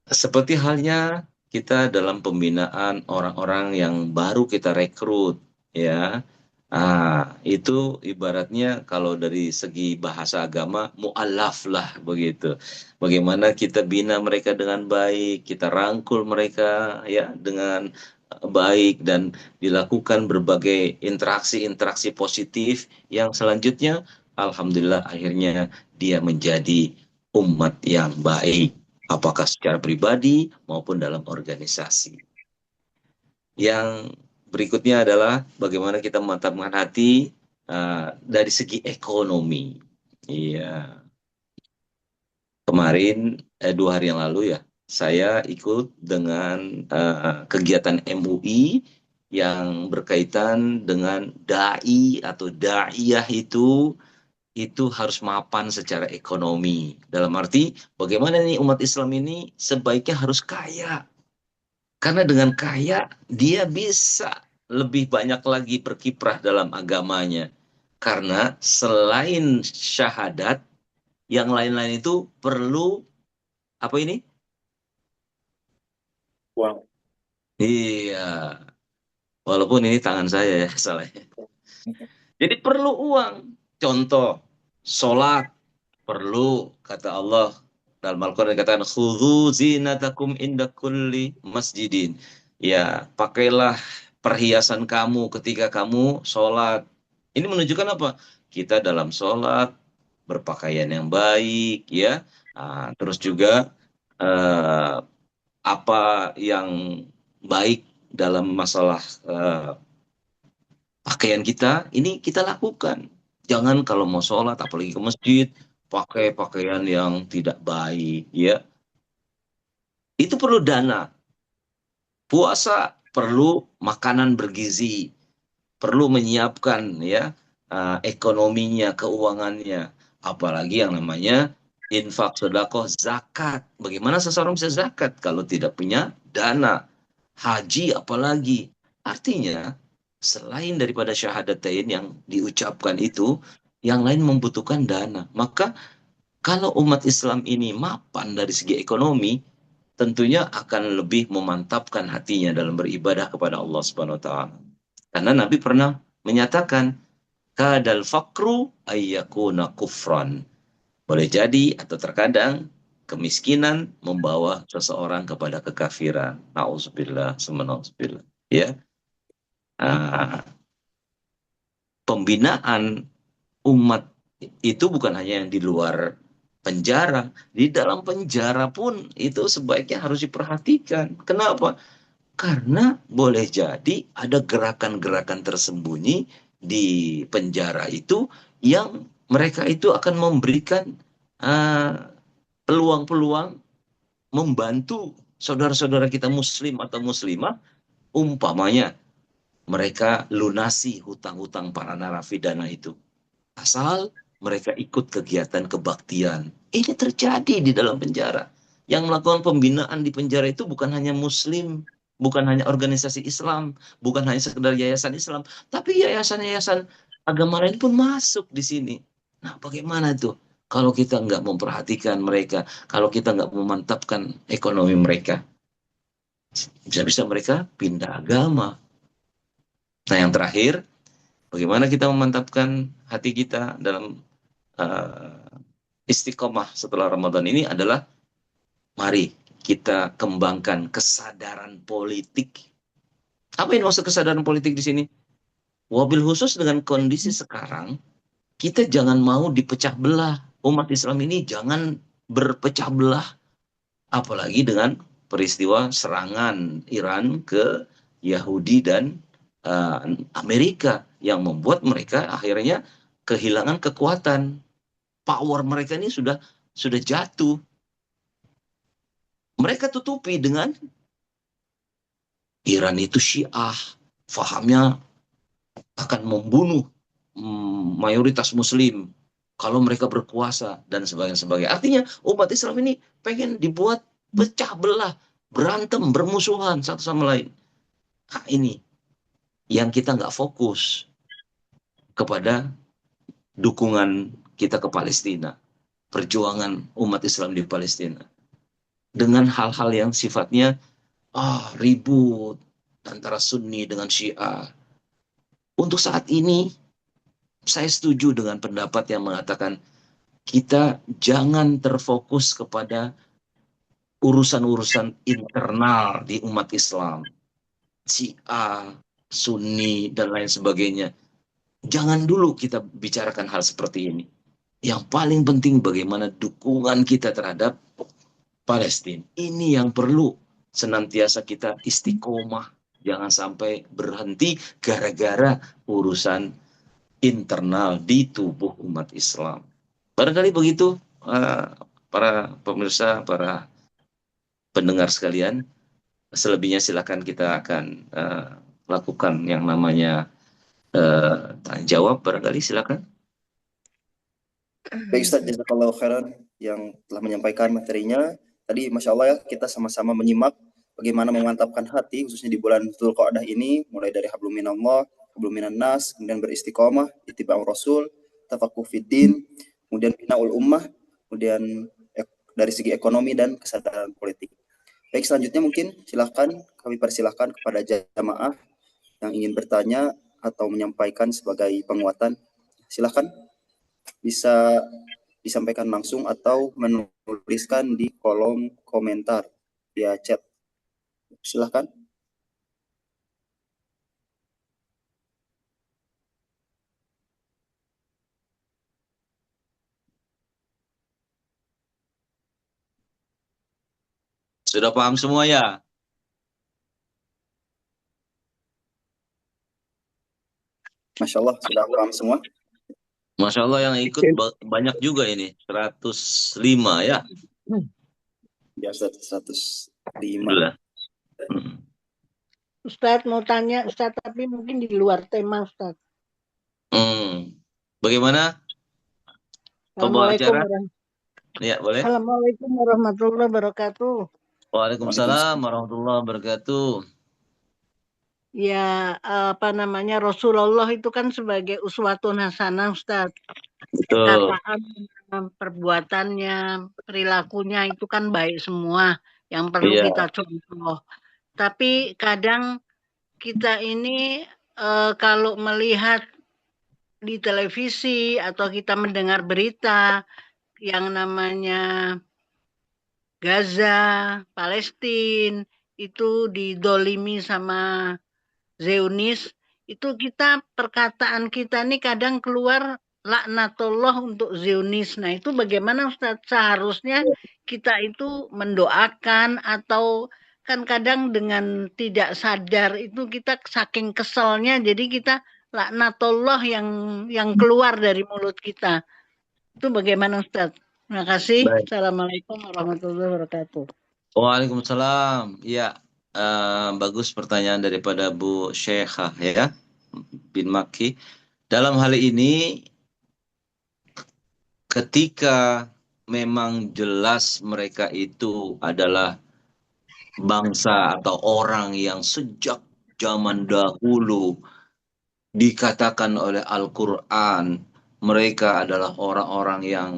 Seperti halnya kita dalam pembinaan orang-orang yang baru kita rekrut, ya. Itu ibaratnya kalau dari segi bahasa agama mu'allaf lah begitu. Bagaimana kita bina mereka dengan baik, kita rangkul mereka ya dengan baik, dan dilakukan berbagai interaksi-interaksi positif yang selanjutnya alhamdulillah akhirnya dia menjadi umat yang baik, apakah secara pribadi maupun dalam organisasi. Yang berikutnya adalah bagaimana kita memantapkan hati dari segi ekonomi. Iya, kemarin 2 hari yang lalu ya, saya ikut dengan kegiatan MUI yang berkaitan dengan dai atau daiyah itu harus mapan secara ekonomi. Dalam arti bagaimana nih umat Islam ini sebaiknya harus kaya. Karena dengan kaya, dia bisa lebih banyak lagi berkiprah dalam agamanya. Karena selain syahadat, yang lain-lain itu perlu, apa ini? Uang. Iya, walaupun ini tangan saya ya salahnya. Jadi perlu uang. Contoh, sholat perlu, kata Allah dalam Al-Quran dikatakan, khudhu zinatakum inda kulli masjidin. Ya, pakailah perhiasan kamu ketika kamu sholat. Ini menunjukkan apa? Kita dalam sholat berpakaian yang baik, ya. Terus juga eh, apa yang baik dalam masalah pakaian kita, ini kita lakukan. Jangan kalau mau sholat, apalagi ke masjid, pakai pakaian yang tidak baik, ya. Itu perlu dana. Puasa perlu makanan bergizi, perlu menyiapkan ya ekonominya, keuangannya, apalagi yang namanya infak, sedekah, zakat. Bagaimana seseorang bisa zakat kalau tidak punya dana? Haji apalagi. Artinya selain daripada syahadatain yang diucapkan itu, yang lain membutuhkan dana. Maka kalau umat Islam ini mapan dari segi ekonomi, tentunya akan lebih memantapkan hatinya dalam beribadah kepada Allah Subhanahu wa taala. Karena Nabi pernah menyatakan, kadal fakru ayyakuna kufran. Boleh jadi atau terkadang kemiskinan membawa seseorang kepada kekafiran. Nauzubillah, semenauzubillah. Ya. Pembinaan umat itu bukan hanya yang di luar penjara, di dalam penjara pun itu sebaiknya harus diperhatikan. Kenapa? Karena boleh jadi ada gerakan-gerakan tersembunyi di penjara itu yang mereka itu akan memberikan peluang-peluang membantu saudara-saudara kita muslim atau muslimah, umpamanya mereka lunasi hutang-hutang para narapidana itu. Asal mereka ikut kegiatan kebaktian. Ini terjadi di dalam penjara. Yang melakukan pembinaan di penjara itu bukan hanya muslim, bukan hanya organisasi Islam, bukan hanya sekedar yayasan Islam, tapi yayasan-yayasan agama lain pun masuk di sini. Nah, bagaimana itu? Kalau kita nggak memperhatikan mereka, kalau kita nggak memantapkan ekonomi mereka, bisa-bisa mereka pindah agama. Nah, yang terakhir, bagaimana kita memantapkan hati kita dalam istiqomah setelah Ramadan ini adalah, mari kita kembangkan kesadaran politik. Apa yang maksud kesadaran politik di sini? Wabil khusus dengan kondisi sekarang, kita jangan mau dipecah belah. Umat Islam ini jangan berpecah belah, apalagi dengan peristiwa serangan Iran ke Yahudi dan Amerika yang membuat mereka akhirnya kehilangan kekuatan. Power mereka ini sudah jatuh. Mereka tutupi dengan Iran itu Syiah, fahamnya akan membunuh mayoritas Muslim kalau mereka berkuasa dan sebagainya. Artinya umat Islam ini pengen dibuat pecah belah, berantem, bermusuhan satu sama lain. Nah, ini yang kita nggak fokus kepada dukungan kita ke Palestina, perjuangan umat Islam di Palestina, dengan hal-hal yang sifatnya ribut antara Sunni dengan Syiah. Untuk saat ini, saya setuju dengan pendapat yang mengatakan kita jangan terfokus kepada urusan-urusan internal di umat Islam, Syiah, Sunni, dan lain sebagainya. Jangan dulu kita bicarakan hal seperti ini. Yang paling penting bagaimana dukungan kita terhadap Palestina. Ini yang perlu senantiasa kita istiqomah. Jangan sampai berhenti gara-gara urusan internal di tubuh umat Islam. Barangkali begitu, para pemirsa, para pendengar sekalian. Selebihnya silakan kita akan lakukan yang namanya tanya jawab. Barangkali silakan. Baik Ustaz, jazakallahu khairan yang telah menyampaikan materinya. Tadi Masya Allah ya, kita sama-sama menyimak bagaimana memantapkan hati, khususnya di bulan Dzulqa'dah ini, mulai dari hablum minallah, hablum minan nas, kemudian beristiqomah, ittiba' Rasul, tafaqquh fiddin, kemudian binaul ummah, kemudian dari segi ekonomi dan kesadaran politik. Baik, selanjutnya mungkin silakan kami persilahkan kepada jamaah yang ingin bertanya atau menyampaikan sebagai penguatan. Silakan bisa disampaikan langsung atau menuliskan di kolom komentar via chat. Silakan. Sudah paham semua ya? Masya Allah, sudah paham semua? Masya Allah, yang ikut banyak juga ini, 105 ya? Ya, 105. Ustadz mau tanya, Ustadz, tapi mungkin di luar tema, Ustadz. Bagaimana? Assalamualaikum Ya, boleh. Assalamualaikum warahmatullahi wabarakatuh. Waalaikumsalam warahmatullahi wabarakatuh. Ya, Rasulullah itu kan sebagai uswatun hasanah, Ustadz. Perkataan, perbuatannya, perilakunya itu kan baik semua yang perlu kita contoh. Tapi kadang kita ini kalau melihat di televisi atau kita mendengar berita yang namanya Gaza, Palestina itu didolimi sama Zionis, itu perkataan kita nih kadang keluar laknatullah untuk Zionis. Nah, itu bagaimana Ustaz? Seharusnya kita itu mendoakan atau kan kadang dengan tidak sadar itu kita saking keselnya jadi kita laknatullah yang keluar dari mulut kita. Itu bagaimana Ustaz? Terima kasih. Baik. Assalamualaikum warahmatullahi wabarakatuh. Waalaikumsalam. Ya, bagus pertanyaan daripada Bu Syekhah ya, bin Maki. Dalam hal ini, ketika memang jelas mereka itu adalah bangsa atau orang yang sejak zaman dahulu dikatakan oleh Al-Quran, mereka adalah orang-orang yang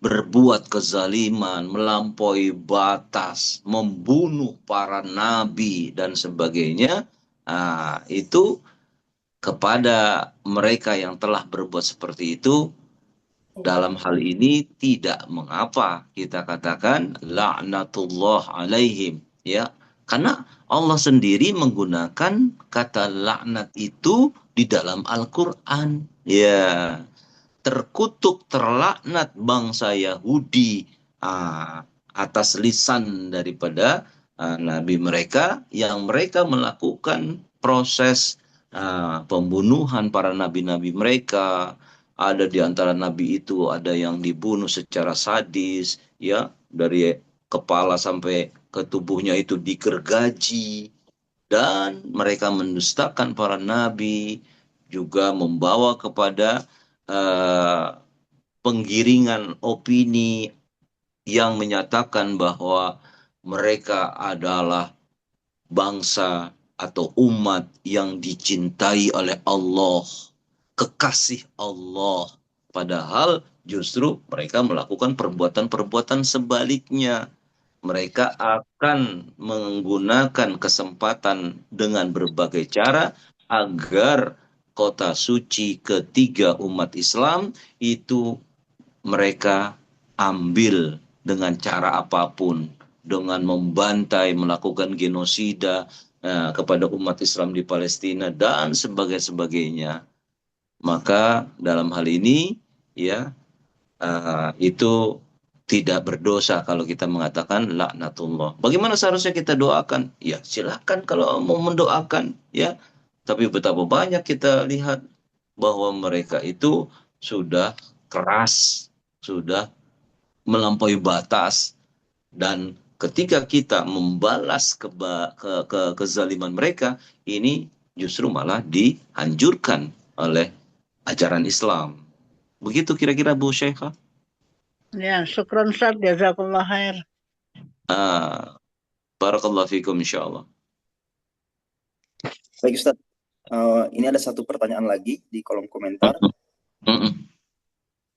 berbuat kezaliman, melampaui batas, membunuh para nabi dan sebagainya. Itu kepada mereka yang telah berbuat seperti itu, dalam hal ini tidak mengapa kita katakan laknatullah alaihim, ya, karena Allah sendiri menggunakan kata laknat itu di dalam Al-Quran, ya. terkutuk, terlaknat bangsa Yahudi atas lisan daripada nabi mereka, yang mereka melakukan proses pembunuhan para nabi-nabi mereka. Ada di antara nabi itu ada yang dibunuh secara sadis, ya, dari kepala sampai ke tubuhnya itu digergaji, dan mereka mendustakan para nabi, juga membawa kepada penggiringan opini yang menyatakan bahwa mereka adalah bangsa atau umat yang dicintai oleh Allah, kekasih Allah. Padahal justru mereka melakukan perbuatan-perbuatan sebaliknya. Mereka akan menggunakan kesempatan dengan berbagai cara agar kota suci ketiga umat Islam itu mereka ambil dengan cara apapun, dengan membantai, melakukan genosida kepada umat Islam di Palestina dan sebagainya. Maka dalam hal ini, ya, itu tidak berdosa kalau kita mengatakan laknatullah. Bagaimana seharusnya kita doakan? Ya, silakan kalau mau mendoakan, ya. Tapi betapa banyak kita lihat bahwa mereka itu sudah keras, sudah melampaui batas, dan ketika kita membalas kezaliman mereka, ini justru malah dianjurkan oleh ajaran Islam. Begitu kira-kira Bu Syekhah? Ya, syukron Ustaz, jazakallah khair. Barakallahu fikum insyaallah. Baik Ustaz, ini ada satu pertanyaan lagi di kolom komentar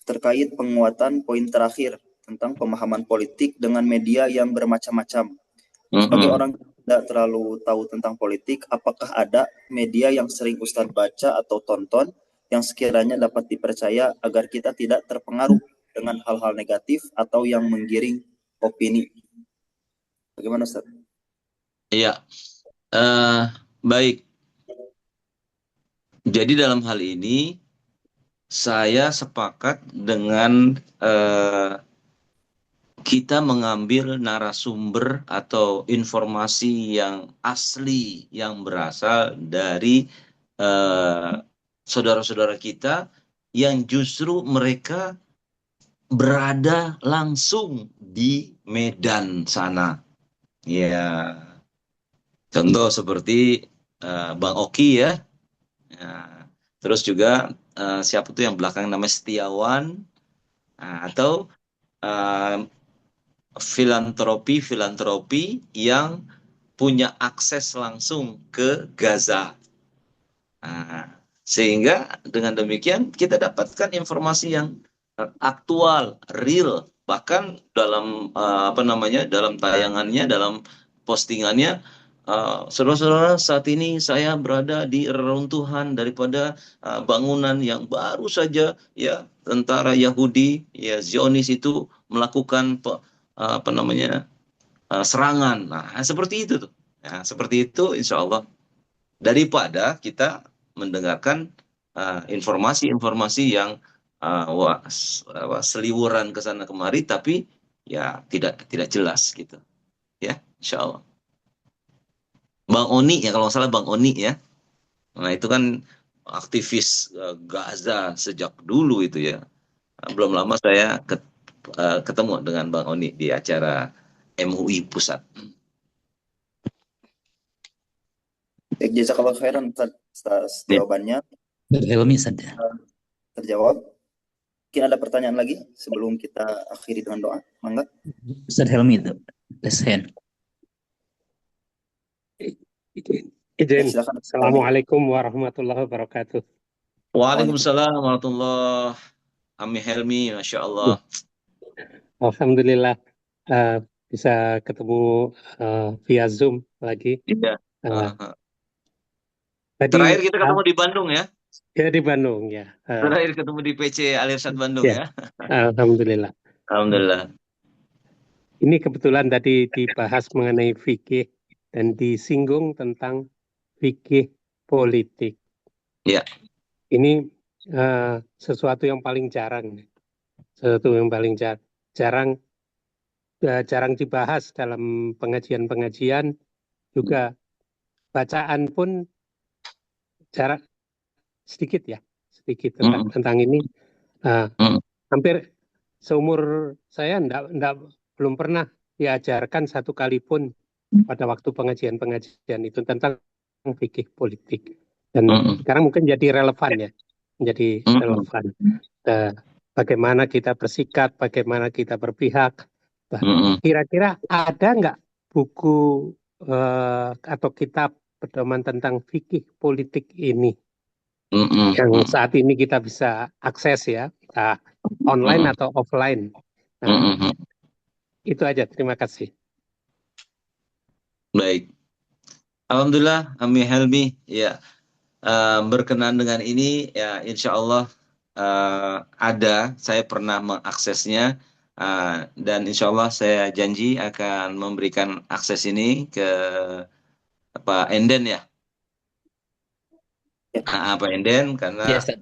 terkait penguatan poin terakhir tentang pemahaman politik dengan media yang bermacam-macam. Sebagai orang yang tidak terlalu tahu tentang politik, apakah ada media yang sering Ustadz baca atau tonton yang sekiranya dapat dipercaya agar kita tidak terpengaruh dengan hal-hal negatif atau yang menggiring opini? Bagaimana Ustadz? Iya, baik. Jadi dalam hal ini saya sepakat dengan kita mengambil narasumber atau informasi yang asli yang berasal dari saudara-saudara kita yang justru mereka berada langsung di medan sana. Ya, contoh seperti Bang Oki ya. Terus juga siapa tuh yang belakang namanya Setiawan, atau filantropi yang punya akses langsung ke Gaza. Sehingga dengan demikian kita dapatkan informasi yang aktual, real, bahkan dalam dalam tayangannya, dalam postingannya, saudara-saudara, saat ini saya berada di reruntuhan daripada bangunan yang baru saja, ya, tentara Yahudi, ya, Zionis itu melakukan serangan. Nah, seperti itu tuh. Ya, seperti itu insya Allah, daripada kita mendengarkan informasi-informasi yang seliwuran ke sana kemari tapi ya tidak jelas gitu. Ya, insya Allah. Bang Oni ya, kalau nggak salah Bang Oni ya. Nah, itu kan aktivis Gaza sejak dulu itu ya. Belum lama saya ketemu dengan Bang Oni di acara MUI Pusat. Baik, jazakallah khairan atas jawabannya. Terjawab. Mungkin ada pertanyaan lagi sebelum kita akhiri dengan doa. Mangga. Ustaz Helmi, raise hand. Izin. Silakan. Assalamualaikum warahmatullahi wabarakatuh. Waalaikumsalam warahmatullahi wabarakatuh. Ami Helmi, Masya Allah. Alhamdulillah bisa ketemu via Zoom lagi. Iya. Tadi, terakhir kita ketemu di Bandung ya? Ya, di Bandung ya. Terakhir ketemu di PC Al-Irsyad Bandung ya. Alhamdulillah. Alhamdulillah. Ini kebetulan tadi dibahas mengenai fikih dan disinggung tentang fikih politik. Ya. Ini sesuatu yang paling jarang, sesuatu yang paling jarang jarang dibahas dalam pengajian-pengajian, juga bacaan pun jarang, sedikit ya, sedikit tentang ini. Hampir seumur saya belum pernah diajarkan satu kali pun pada waktu pengajian-pengajian itu tentang fikih politik. Dan sekarang mungkin jadi relevan ya, menjadi relevan. Bagaimana kita bersikap, bagaimana kita berpihak. Kira-kira ada nggak buku atau kitab pedoman tentang fikih politik ini yang saat ini kita bisa akses ya, online atau offline? Nah, itu aja. Terima kasih. Baik. Alhamdulillah, Ami Helmi, ya, berkenan dengan ini, ya, insya Allah ada, saya pernah mengaksesnya, dan insya Allah saya janji akan memberikan akses ini ke Pak Enden ya, Pak Enden, karena Yes, Ustaz.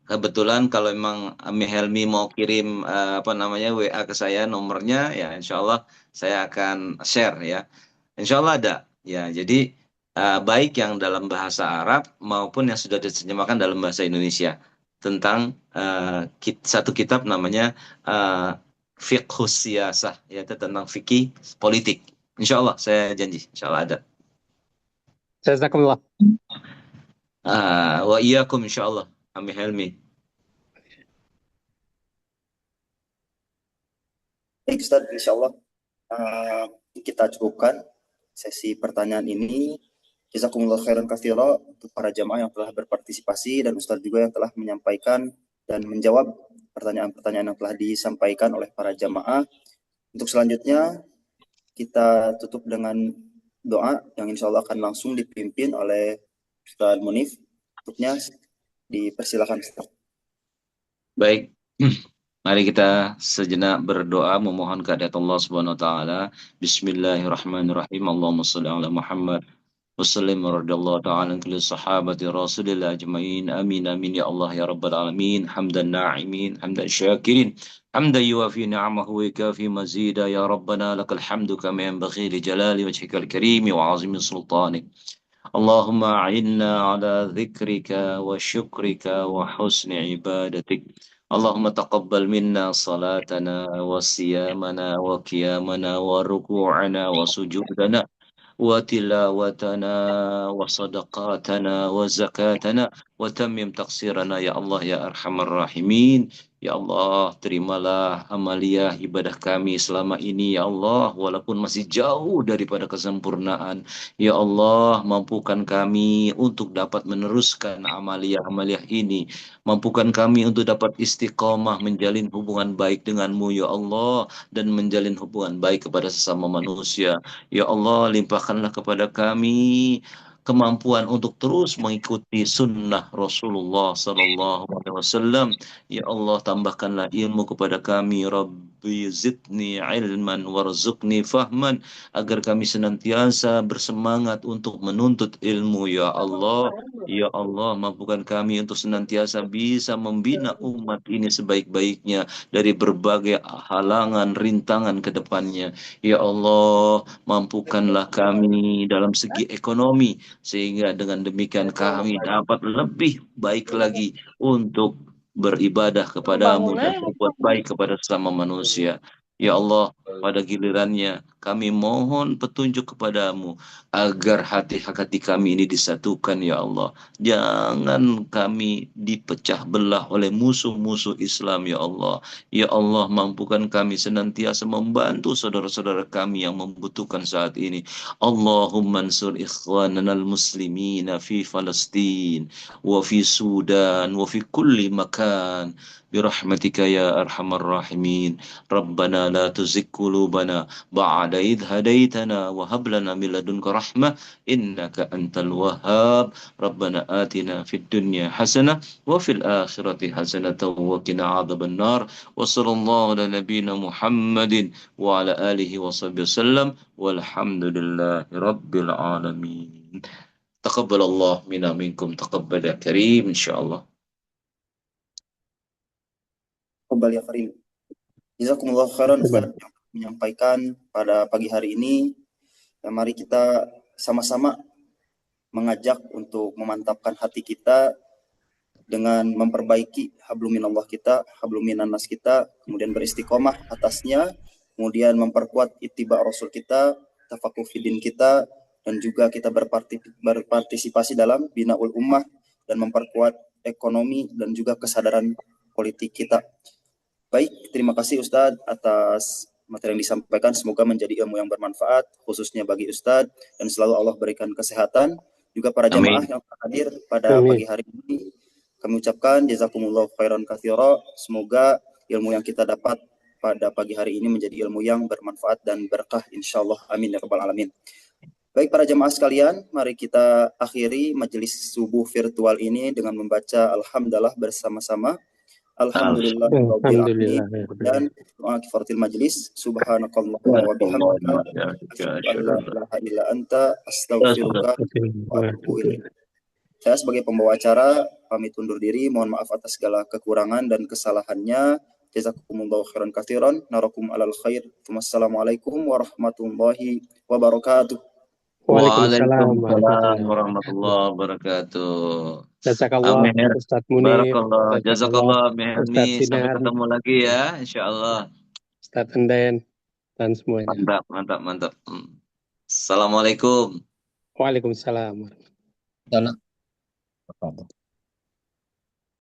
kebetulan kalau memang Ami Helmi mau kirim WA ke saya nomornya, ya insya Allah saya akan share ya. Insya Allah ada. Ya, jadi baik yang dalam bahasa Arab maupun yang sudah diterjemahkan dalam bahasa Indonesia tentang satu kitab namanya Fiqhus Siyasah, yaitu tentang fikih politik. Insya Allah saya janji, insya Allah ada. Jazakumullah. Wa iyyakum insya Allah, Ami Helmi. Baik Ustaz, insya Allah kita cukupkan sesi pertanyaan ini. Jazakumullah khairan katsira untuk para jamaah yang telah berpartisipasi dan Ustaz juga yang telah menyampaikan dan menjawab pertanyaan-pertanyaan yang telah disampaikan oleh para jamaah. Untuk selanjutnya kita tutup dengan doa yang insya Allah akan langsung dipimpin oleh Ustaz Munif. Untuknya dipersilakan Ustaz. Baik. Mari kita sejenak berdoa memohon kehadirat Allah Subhanahu wa taala. Bismillahirrahmanirrahim. Allahumma shalli ala Muhammad wa sallim radhiyallahu ta'ala an kulli sahabati Rasulillah ajmain. Amin amin ya Allah ya rabbal alamin. Hamdan na'imin, hamdan syakirin. Hamdan yuwafi ni'amahu wa yukafi mazida ya rabbana lakal hamdu kama yanbaghi li jalali wajhikal karim wa 'azimi sultanik. Allahumma a'inna ala dzikrika wa syukrika wa husni ibadatik. Allahumma taqabbal minna salatana wa siyamana wa qiyamana wa ruku'ana wa sujudana wa tilawatana wa sadaqatana wa zakatana wa tammim taqsirana ya Allah ya arhamar rahimin. Ya Allah, terimalah amaliyah ibadah kami selama ini ya Allah, walaupun masih jauh daripada kesempurnaan. Ya Allah, mampukan kami untuk dapat meneruskan amaliyah-amaliyah ini. Mampukan kami untuk dapat istiqomah menjalin hubungan baik denganmu ya Allah, dan menjalin hubungan baik kepada sesama manusia. Ya Allah, limpahkanlah kepada kami kemampuan untuk terus mengikuti sunnah Rasulullah Sallallahu Alaihi Wasallam. Ya Allah, tambahkanlah ilmu kepada kami. Rabbi zidni ilman warzuqni fahman, agar kami senantiasa bersemangat untuk menuntut ilmu ya Allah. Ya Allah, mampukan kami untuk senantiasa bisa membina umat ini sebaik-baiknya dari berbagai halangan, rintangan ke depannya. Ya Allah, mampukanlah kami dalam segi ekonomi, sehingga dengan demikian kami dapat lebih baik lagi untuk beribadah kepadamu dan berbuat baik kepada sesama manusia. Ya Allah, pada gilirannya kami mohon petunjuk kepadamu agar hati-hati kami ini disatukan ya Allah. Jangan kami dipecah belah oleh musuh-musuh Islam ya Allah. Ya Allah, mampukan kami senantiasa membantu saudara-saudara kami yang membutuhkan saat ini. Allahumma ansur ikhwanana al-muslimina fi Palestin wa fi Sudan wa fi kulli makan birahmatika ya arhamar rahimin. Rabbana la tuzigh qulubana ba'da idh hadaitana wa hab lana min ladunka rahmah innaka antal wahhab. Rabbana atina fid dunya hasanah wa fil akhirati hasanah wa qina adzaban nar. Wa sallallahu ala nabiyyina Muhammadin wa ala alihi wa sahbihi wasallam walhamdulillahi rabbil alamin. Taqabbalallah minna minkum taqabbal karim insyaallah. Kembali ya Karim. Jazakumullah khairan Ustaz yang menyampaikan pada pagi hari ini. Ya, mari kita sama-sama mengajak untuk memantapkan hati kita dengan memperbaiki habluminallah kita, habluminanas kita, kemudian beristiqomah atasnya, kemudian memperkuat ittiba Rasul kita, tafakuh fidin kita, dan juga kita berpartisipasi dalam binaul ummah dan memperkuat ekonomi dan juga kesadaran politik kita. Baik, terima kasih Ustadz atas materi yang disampaikan. Semoga menjadi ilmu yang bermanfaat, khususnya bagi Ustadz, dan selalu Allah berikan kesehatan. Juga para jamaah yang hadir pada pagi hari ini, kami ucapkan jazakumullah khairan katsira. Semoga ilmu yang kita dapat pada pagi hari ini menjadi ilmu yang bermanfaat dan berkah insyaallah. Amin ya rabbal alamin. Baik para jamaah sekalian, mari kita akhiri majelis subuh virtual ini dengan membaca alhamdulillah bersama-sama. Alhamdulillah dan doa kifaratil majlis. Subhanakallahumma wa bihamdika asyhadu an la ilaha illa anta astaghfiruka wa atubu ilaik. Saya sebagai pembawa acara pamit undur diri. Mohon maaf atas segala kekurangan dan kesalahannya. Jazakumullahu khairan katsiran. Narakum alal khair. Wassalamualaikum warahmatullahi wabarakatuh. Waalaikumsalam warahmatullahi wabarakatuh. Jazakallah Ustaz Munir. Barakallah. Jazakallah Mehelmi. Sampai ketemu lagi ya, insyaallah. Ustaz Enden dan semuanya. Mantap. Assalamualaikum. Waalaikumsalam.